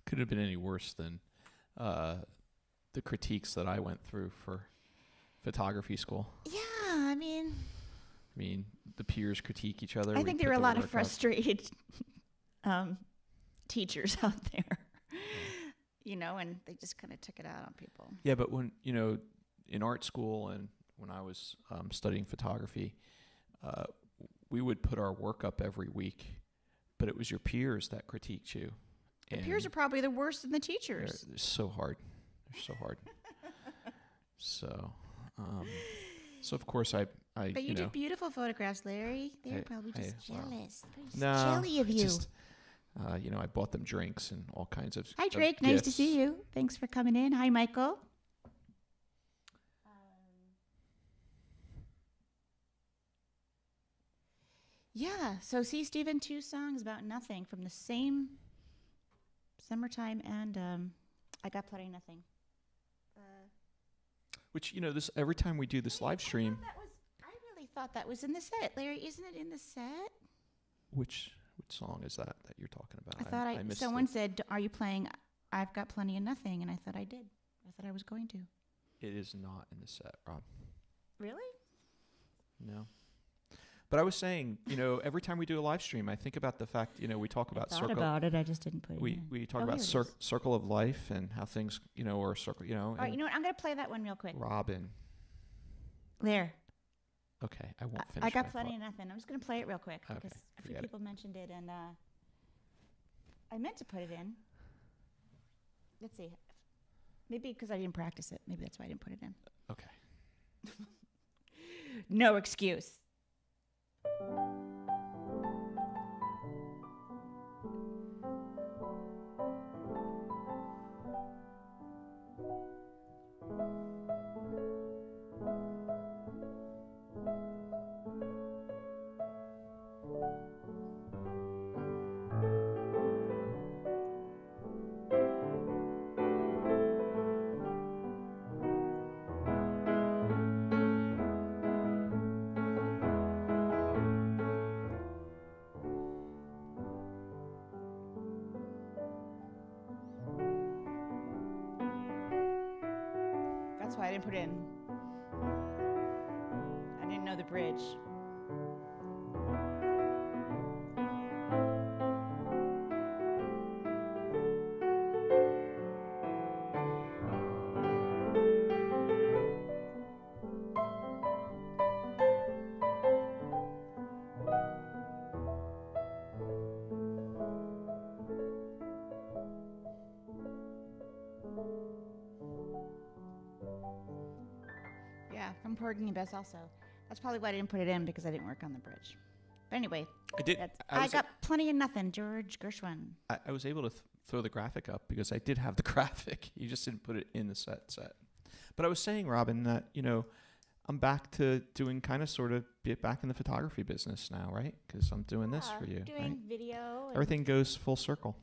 Could have been any worse than the critiques that I went through for photography school. Yeah, I mean, the peers critique each other. I think there were a lot of frustrated teachers out there, and they just kind of took it out on people. Yeah, but when, in art school and when I was studying photography, we would put our work up every week, but it was your peers that critiqued you. The peers are probably the worst than the teachers. They're so hard. They're so hard. So of course I But you did beautiful photographs, Larry. They were probably just jealous. No, jelly of you. Just, I bought them drinks and all kinds of. Hi, Drake. Nice to see you. Thanks for coming in. Hi, Michael. Yeah. So, see, Stephen, 2 songs about nothing from the same summertime, and I got plenty of nothing. Which this every time we do this live stream. I really thought that was in the set, Larry. Isn't it in the set? Which song is that you're talking about? I thought someone said, "Are you playing? I've got plenty of nothing," and I thought I did. I thought I was going to. It is not in the set, Rob. Really? No. But I was saying, every time we do a live stream, I think about the fact, we talk about I thought about it. I just didn't put it in. We talk about circle of life and how things, are circle, All right, you know what? I'm going to play that one real quick. Robin. There. Okay, I won't finish. I got plenty of nothing. I'm just going to play it real quick because a few people mentioned it, and I meant to put it in. Let's see. Maybe because I didn't practice it. Maybe that's why I didn't put it in. Okay. No excuse. That's why I didn't put it in. I didn't know the bridge. Yeah, from Porgy and Bess also. That's probably why I didn't put it in, because I didn't work on the bridge. But anyway, I did. I got plenty of nothing, George Gershwin. I was able to throw the graphic up because I did have the graphic. You just didn't put it in the set. But I was saying, Robin, that, I'm back to doing sort of back in the photography business now, right? Because I'm doing this for you. Doing right? video. Everything goes full circle.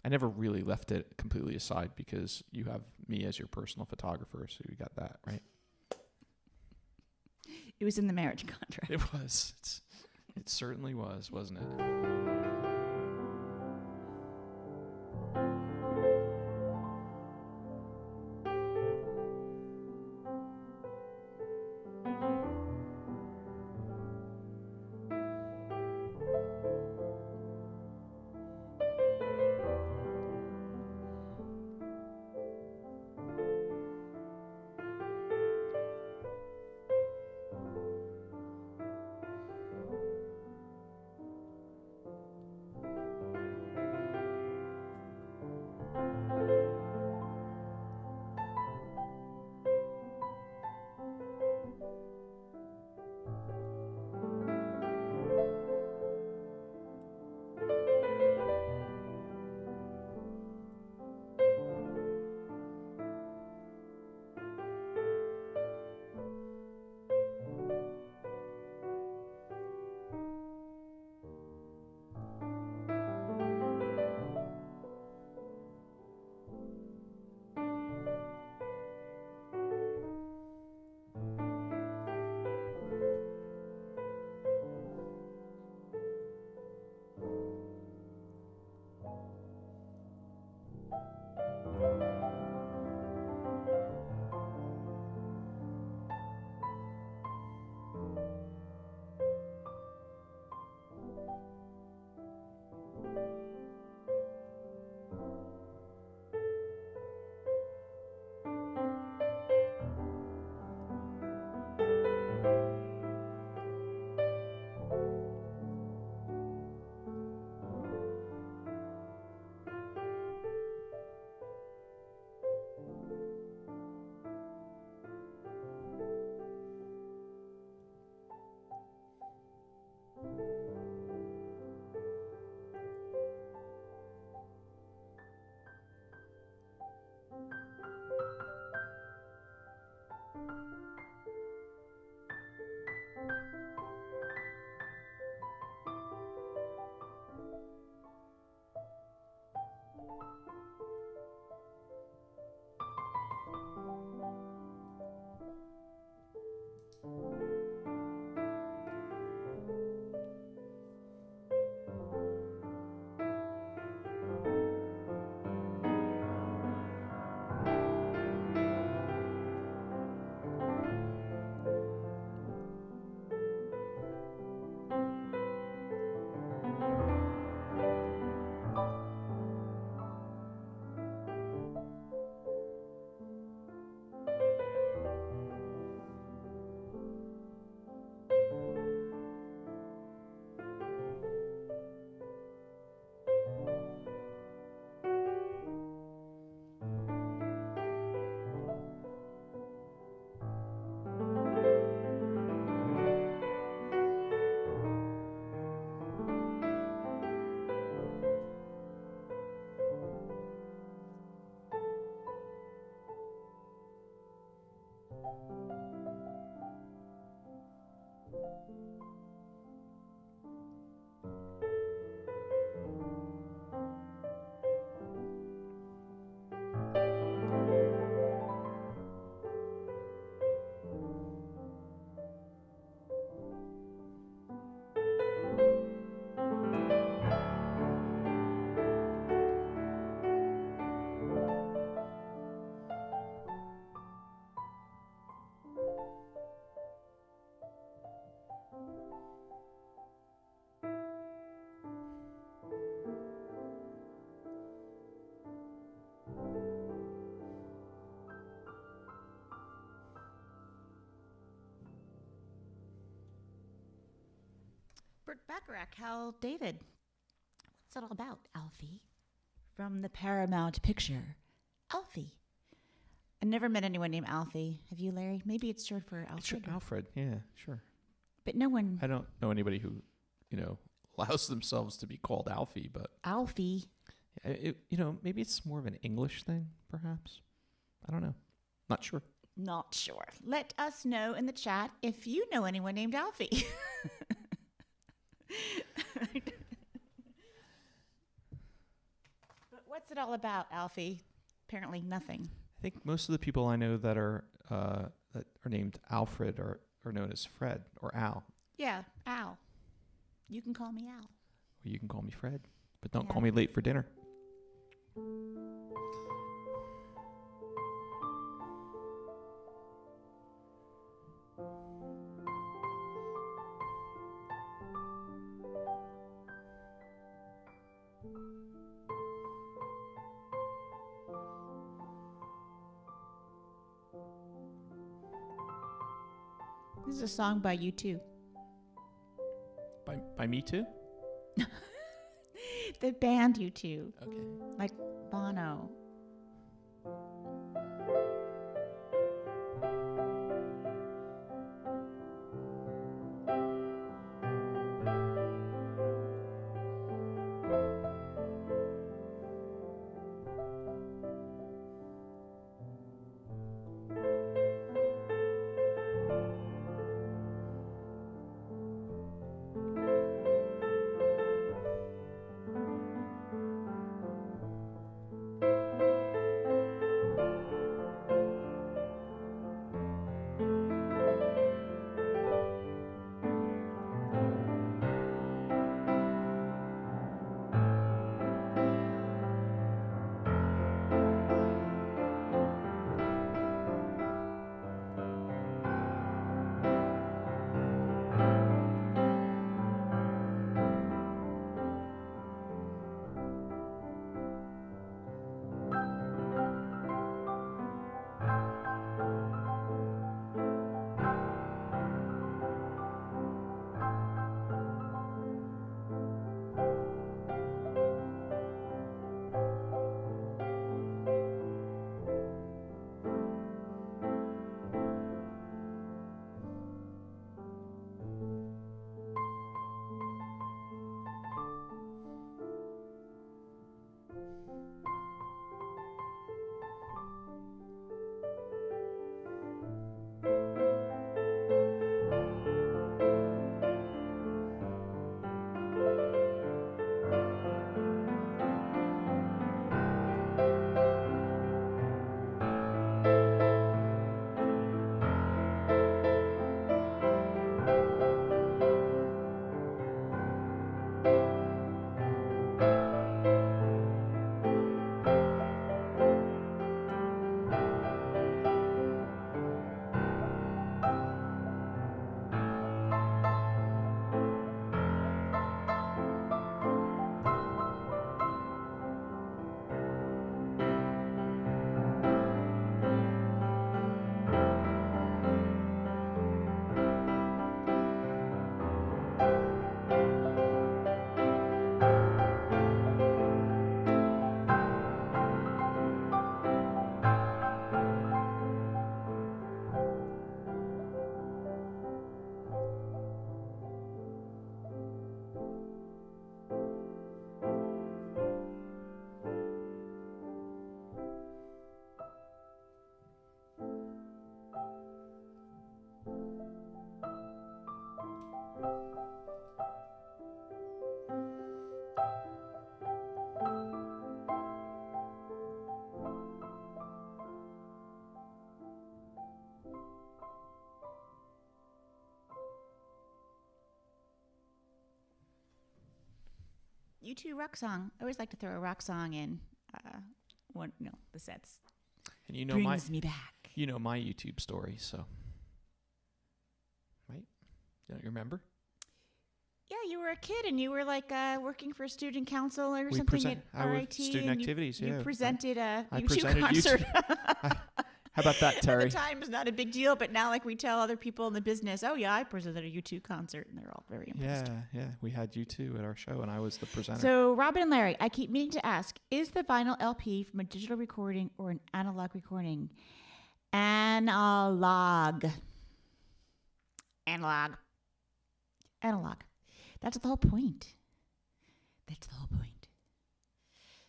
I never really left it completely aside because you have me as your personal photographer, so you got that, right? It was in the marriage contract. It was. It certainly was, wasn't it? Burt Bacharach, Hal David. What's it all about, Alfie? From the Paramount picture, Alfie. I never met anyone named Alfie. Have you, Larry? Maybe it's short for Alfred. Sure, Alfred, yeah, sure. But no one... I don't know anybody who, allows themselves to be called Alfie, but... Alfie. Maybe it's more of an English thing, perhaps. I don't know. Not sure. Not sure. Let us know in the chat if you know anyone named Alfie. But what's it all about, Alfie? Apparently nothing. I think most of the people I know that are named Alfred are known as Fred or Al. Yeah, Al. You can call me Al. Or you can call me Fred, but don't call me late for dinner. This is a song by you too. By me too? The band you two. Okay. Like Bono. U2 rock song. I always like to throw a rock song in the sets. And you know brings me back. You know my YouTube story, so right? Don't you remember? Yeah, you were a kid and you were like working for student council or something at RIT. Student activities, you yeah. presented a I U2 presented concert. How about that, Terry? At the time, it's not a big deal, but now like we tell other people in the business, oh yeah, I presented a U2 concert, and they're all very impressed. Yeah. We had U2 at our show, and I was the presenter. So, Robin and Larry, I keep meaning to ask, is the vinyl LP from a digital recording or an analog recording? Analog. That's the whole point.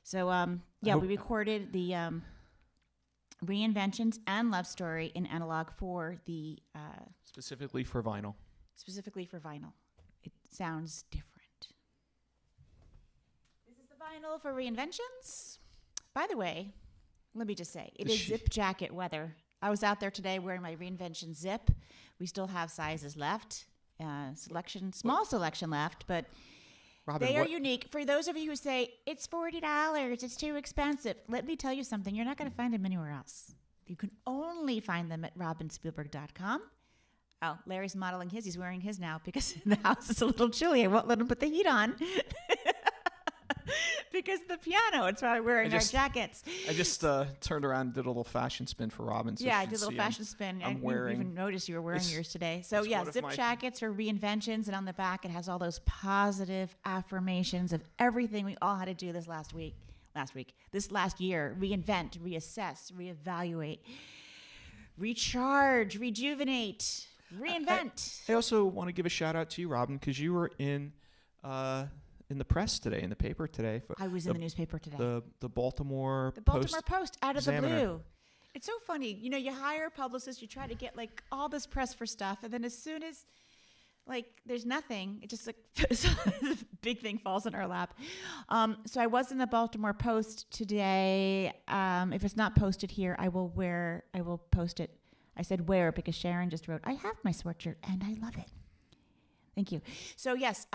So, we recorded the Reinventions and Love Story in analog for the... Specifically for vinyl. It sounds different. This is the vinyl for Reinventions. By the way, let me just say, it is zip jacket weather. I was out there today wearing my Reinvention zip. We still have sizes left. Small selection left, but Robin, they are unique. For those of you who say, it's $40, it's too expensive, let me tell you something. You're not going to find them anywhere else. You can only find them at robinspielberg.com. Oh, Larry's modeling his. He's wearing his now because the house is a little chilly. I won't let him put the heat on. Because the piano, it's why we're wearing our jackets. I just turned around and did a little fashion spin for Robin. So yeah, I did a little fashion spin. I didn't even notice you were wearing yours today. So yeah, zip jackets are Reinventions, and on the back it has all those positive affirmations of everything we all had to do this last year. Reinvent, reassess, reevaluate, recharge, rejuvenate, reinvent. I also want to give a shout out to you, Robin, because you were in the press today, in the paper today. I was in the newspaper today. The Baltimore Post out of Examiner. The blue. It's so funny. You know, you hire a publicist, you try to get like all this press for stuff, and then as soon as like there's nothing, it just like the big thing falls in our lap. So I was in the Baltimore Post today. If it's not posted here, I will post it. I said wear because Sharon just wrote, I have my sweatshirt and I love it. Thank you. So yes,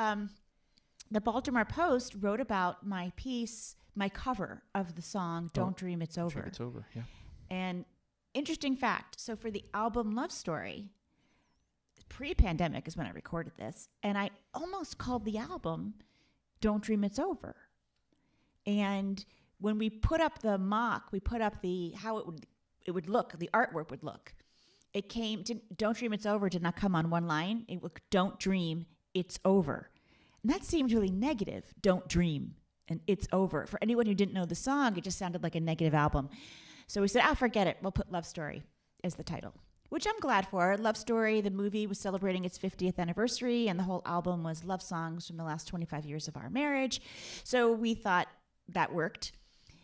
the Baltimore Post wrote about my piece, my cover of the song Don't Dream It's Over. It's over, yeah. And interesting fact, so for the album Love Story, pre-pandemic is when I recorded this, and I almost called the album Don't Dream It's Over. And when we put up the mock, we put up how it would look, the artwork would look. It came to Don't Dream It's Over did not come on one line. It looked Don't Dream It's Over. And that seemed really negative. Don't dream and it's over. For anyone who didn't know the song, it just sounded like a negative album. So we said, forget it. We'll put Love Story as the title, which I'm glad for. Love Story, the movie, was celebrating its 50th anniversary, and the whole album was love songs from the last 25 years of our marriage. So we thought that worked.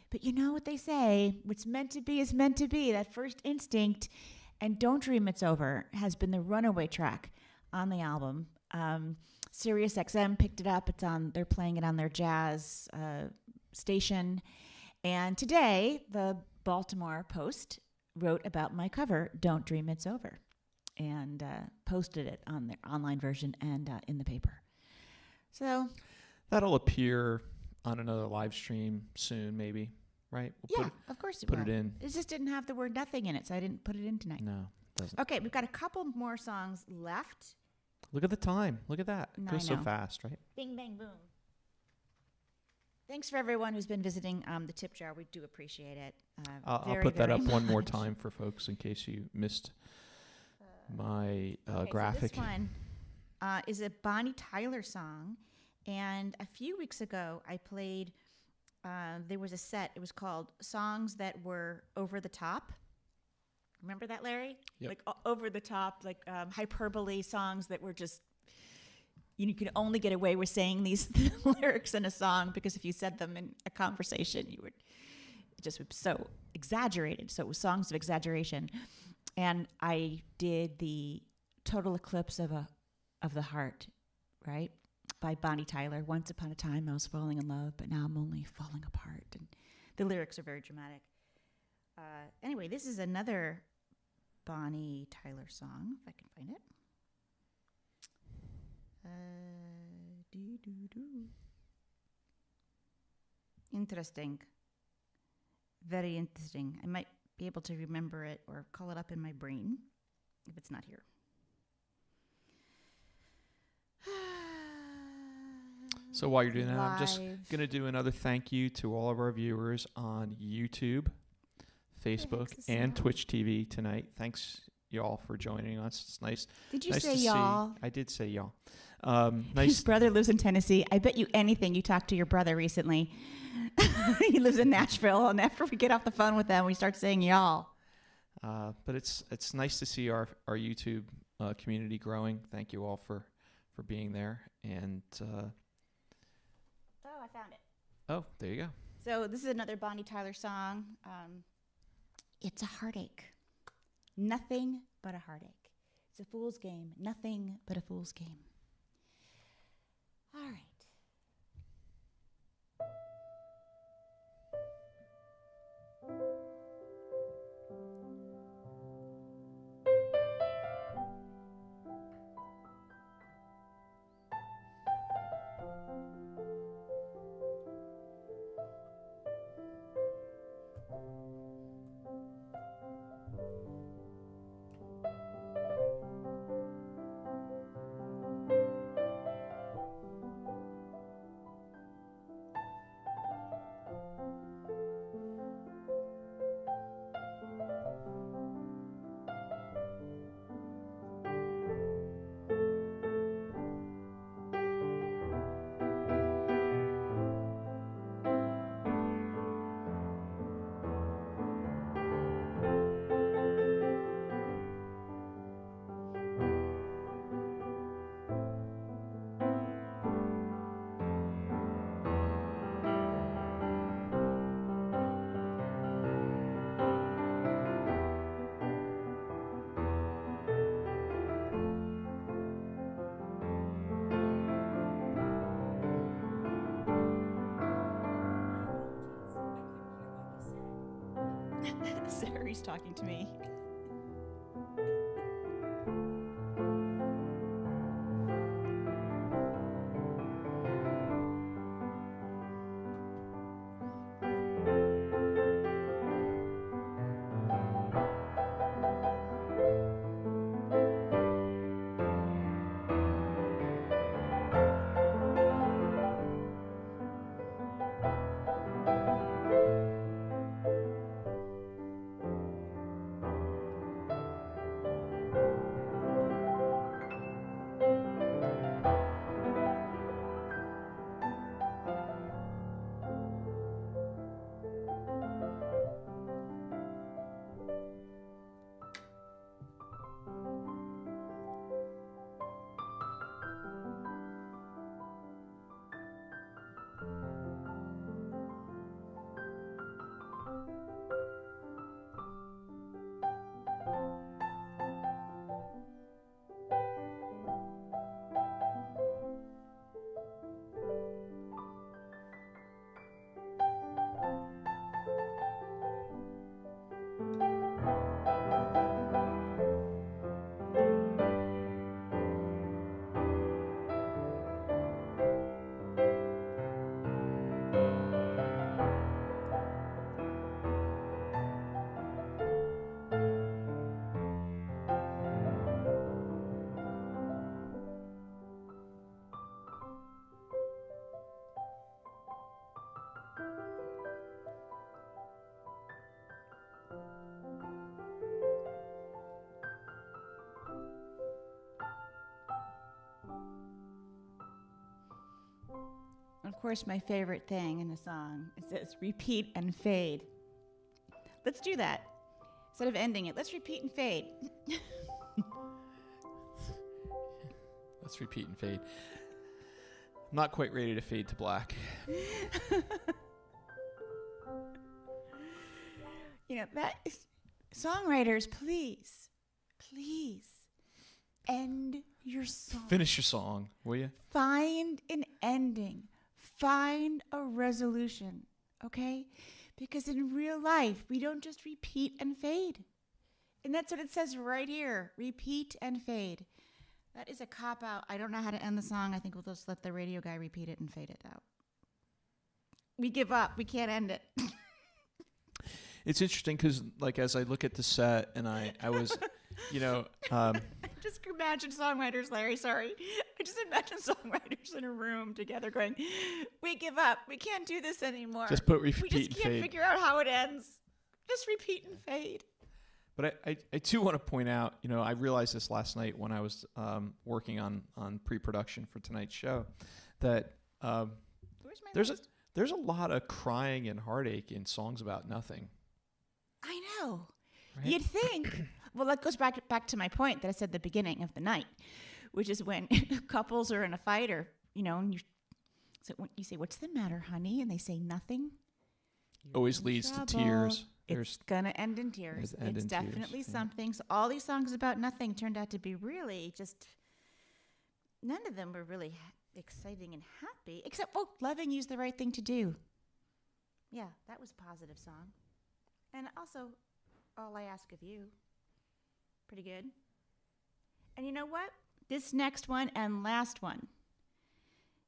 But you know what they say, what's meant to be is meant to be, that first instinct. And Don't Dream It's Over has been the runaway track on the album. Sirius XM picked it up. They're playing it on their jazz station. And today, the Baltimore Post wrote about my cover, Don't Dream It's Over, and posted it on their online version and in the paper. So that'll appear on another live stream soon, maybe, right? Of course it will. Put it in. It just didn't have the word nothing in it, so I didn't put it in tonight. No, it doesn't. Okay, we've got a couple more songs left. Look at the time. Look at that. It goes so fast, right? Bing, bang, boom. Thanks for everyone who's been visiting the tip jar. We do appreciate it. I'll put that up one more time for folks in case you missed my graphic. So this one is a Bonnie Tyler song. And a few weeks ago, I played, there was a set. It was called Songs That Were Over the Top. Remember that, Larry? Yep. Like over the top, like hyperbole songs that were just, you could only get away with saying these lyrics in a song because if you said them in a conversation, it just was so exaggerated. So it was songs of exaggeration. And I did the Total Eclipse of the Heart, right? By Bonnie Tyler. Once upon a time I was falling in love, but now I'm only falling apart. And the lyrics are very dramatic. Anyway, this is another Bonnie Tyler song, if I can find it. Interesting. Very interesting. I might be able to remember it or call it up in my brain if it's not here. So while you're doing that, I'm just Live. going to do another thank you to all of our viewers on YouTube, Facebook, this and out? Twitch TV tonight. Thanks, y'all, for joining us. It's nice. Did you Nice say to y'all? see. I did say y'all. His Nice. brother lives in Tennessee. I bet you anything you talked to your brother recently. He lives in Nashville, and after we get off the phone with them, we start saying y'all. But it's nice to see our YouTube community growing. Thank you all for being there. And Oh, I found it. oh, there you go. So this is another Bonnie Tyler song. It's a heartache. Nothing but a heartache. It's a fool's game. Nothing but a fool's game. All right. Sari's talking to me. Of course, my favorite thing in the song is this repeat and fade. Let's do that. Instead of ending it, let's repeat and fade. Let's repeat and fade. I'm not quite ready to fade to black. You know, that is, songwriters, please end your song. Finish your song, will you? Find an ending. Find a resolution, okay? Because in real life, we don't just repeat and fade. And that's what it says right here. Repeat and fade. That is a cop-out. I don't know how to end the song. I think we'll just let the radio guy repeat it and fade it out. We give up. We can't end it. It's interesting because, like, as I look at the set, and I was, Just imagine songwriters, Larry. Sorry. I just imagine songwriters in a room together going, we give up. We can't do this anymore. just put We repeat just and can't fade. figure out how it ends. Just repeat and fade. But I do want to point out, I realized this last night when I was working on pre-production for tonight's show, that Where's my there's list? a lot of crying and heartache in songs about nothing. I know. Right? You'd think. Well, that goes back to my point that I said at the beginning of the night, which is when couples are in a fight, or and you say, "What's the matter, honey?" and they say nothing. Always in leads to trouble. tears. It's gonna end in tears. It's definitely something. So all these songs about nothing turned out to be really just. None of them were really exciting and happy, except loving you's the right thing to do. Yeah, that was a positive song, and also, all I ask of you. Pretty good. And you know what? This next one and last one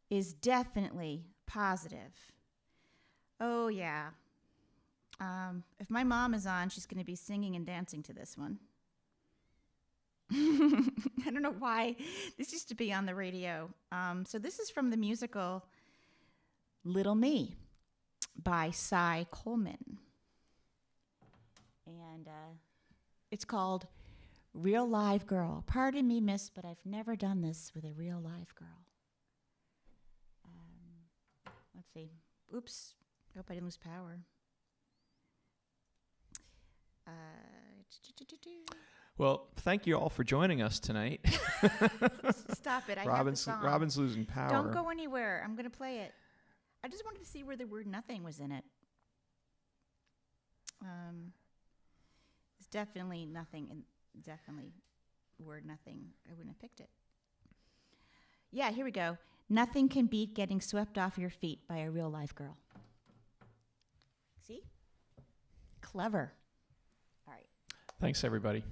is definitely positive. Oh, yeah. If my mom is on, she's going to be singing and dancing to this one. I don't know why. This used to be on the radio. So this is from the musical Little Me by Cy Coleman. And it's called Real Live Girl. Pardon me, miss, but I've never done this with a real live girl. Let's see. Oops. I hope I didn't lose power. Well, thank you all for joining us tonight. Stop it. I Robin's, have the song. Robin's losing power. Don't go anywhere. I'm going to play it. I just wanted to see where the word nothing was in it. It's definitely nothing, and definitely word nothing. I wouldn't have picked it. Yeah, here we go. Nothing can beat getting swept off your feet by a real live girl. See? Clever. All right. Thanks, everybody.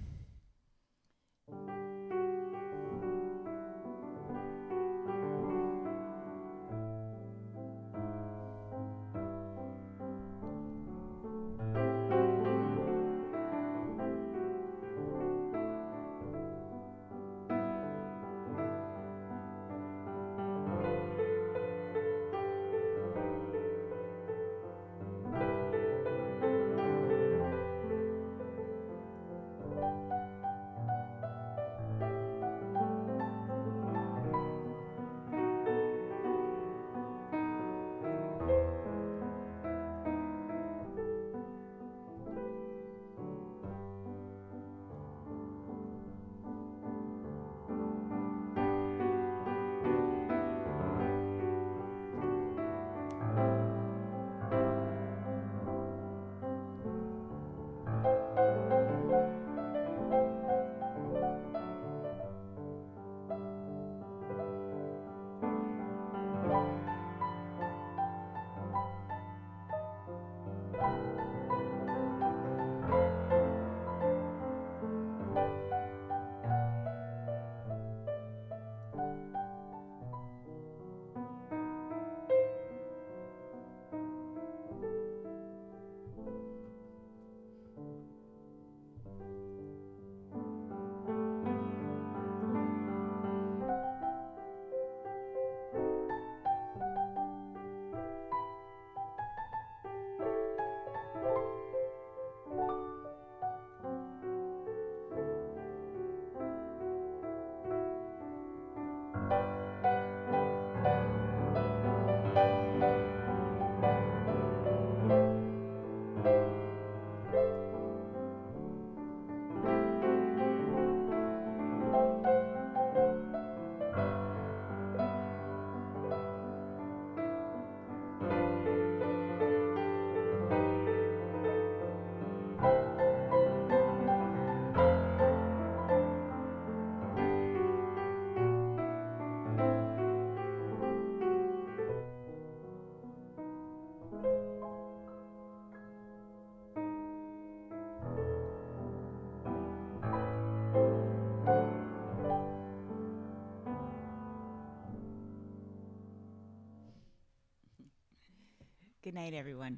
Good night, everyone.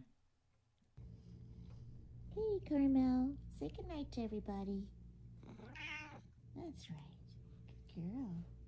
Hey, Carmel. Say goodnight to everybody. That's right. Good girl.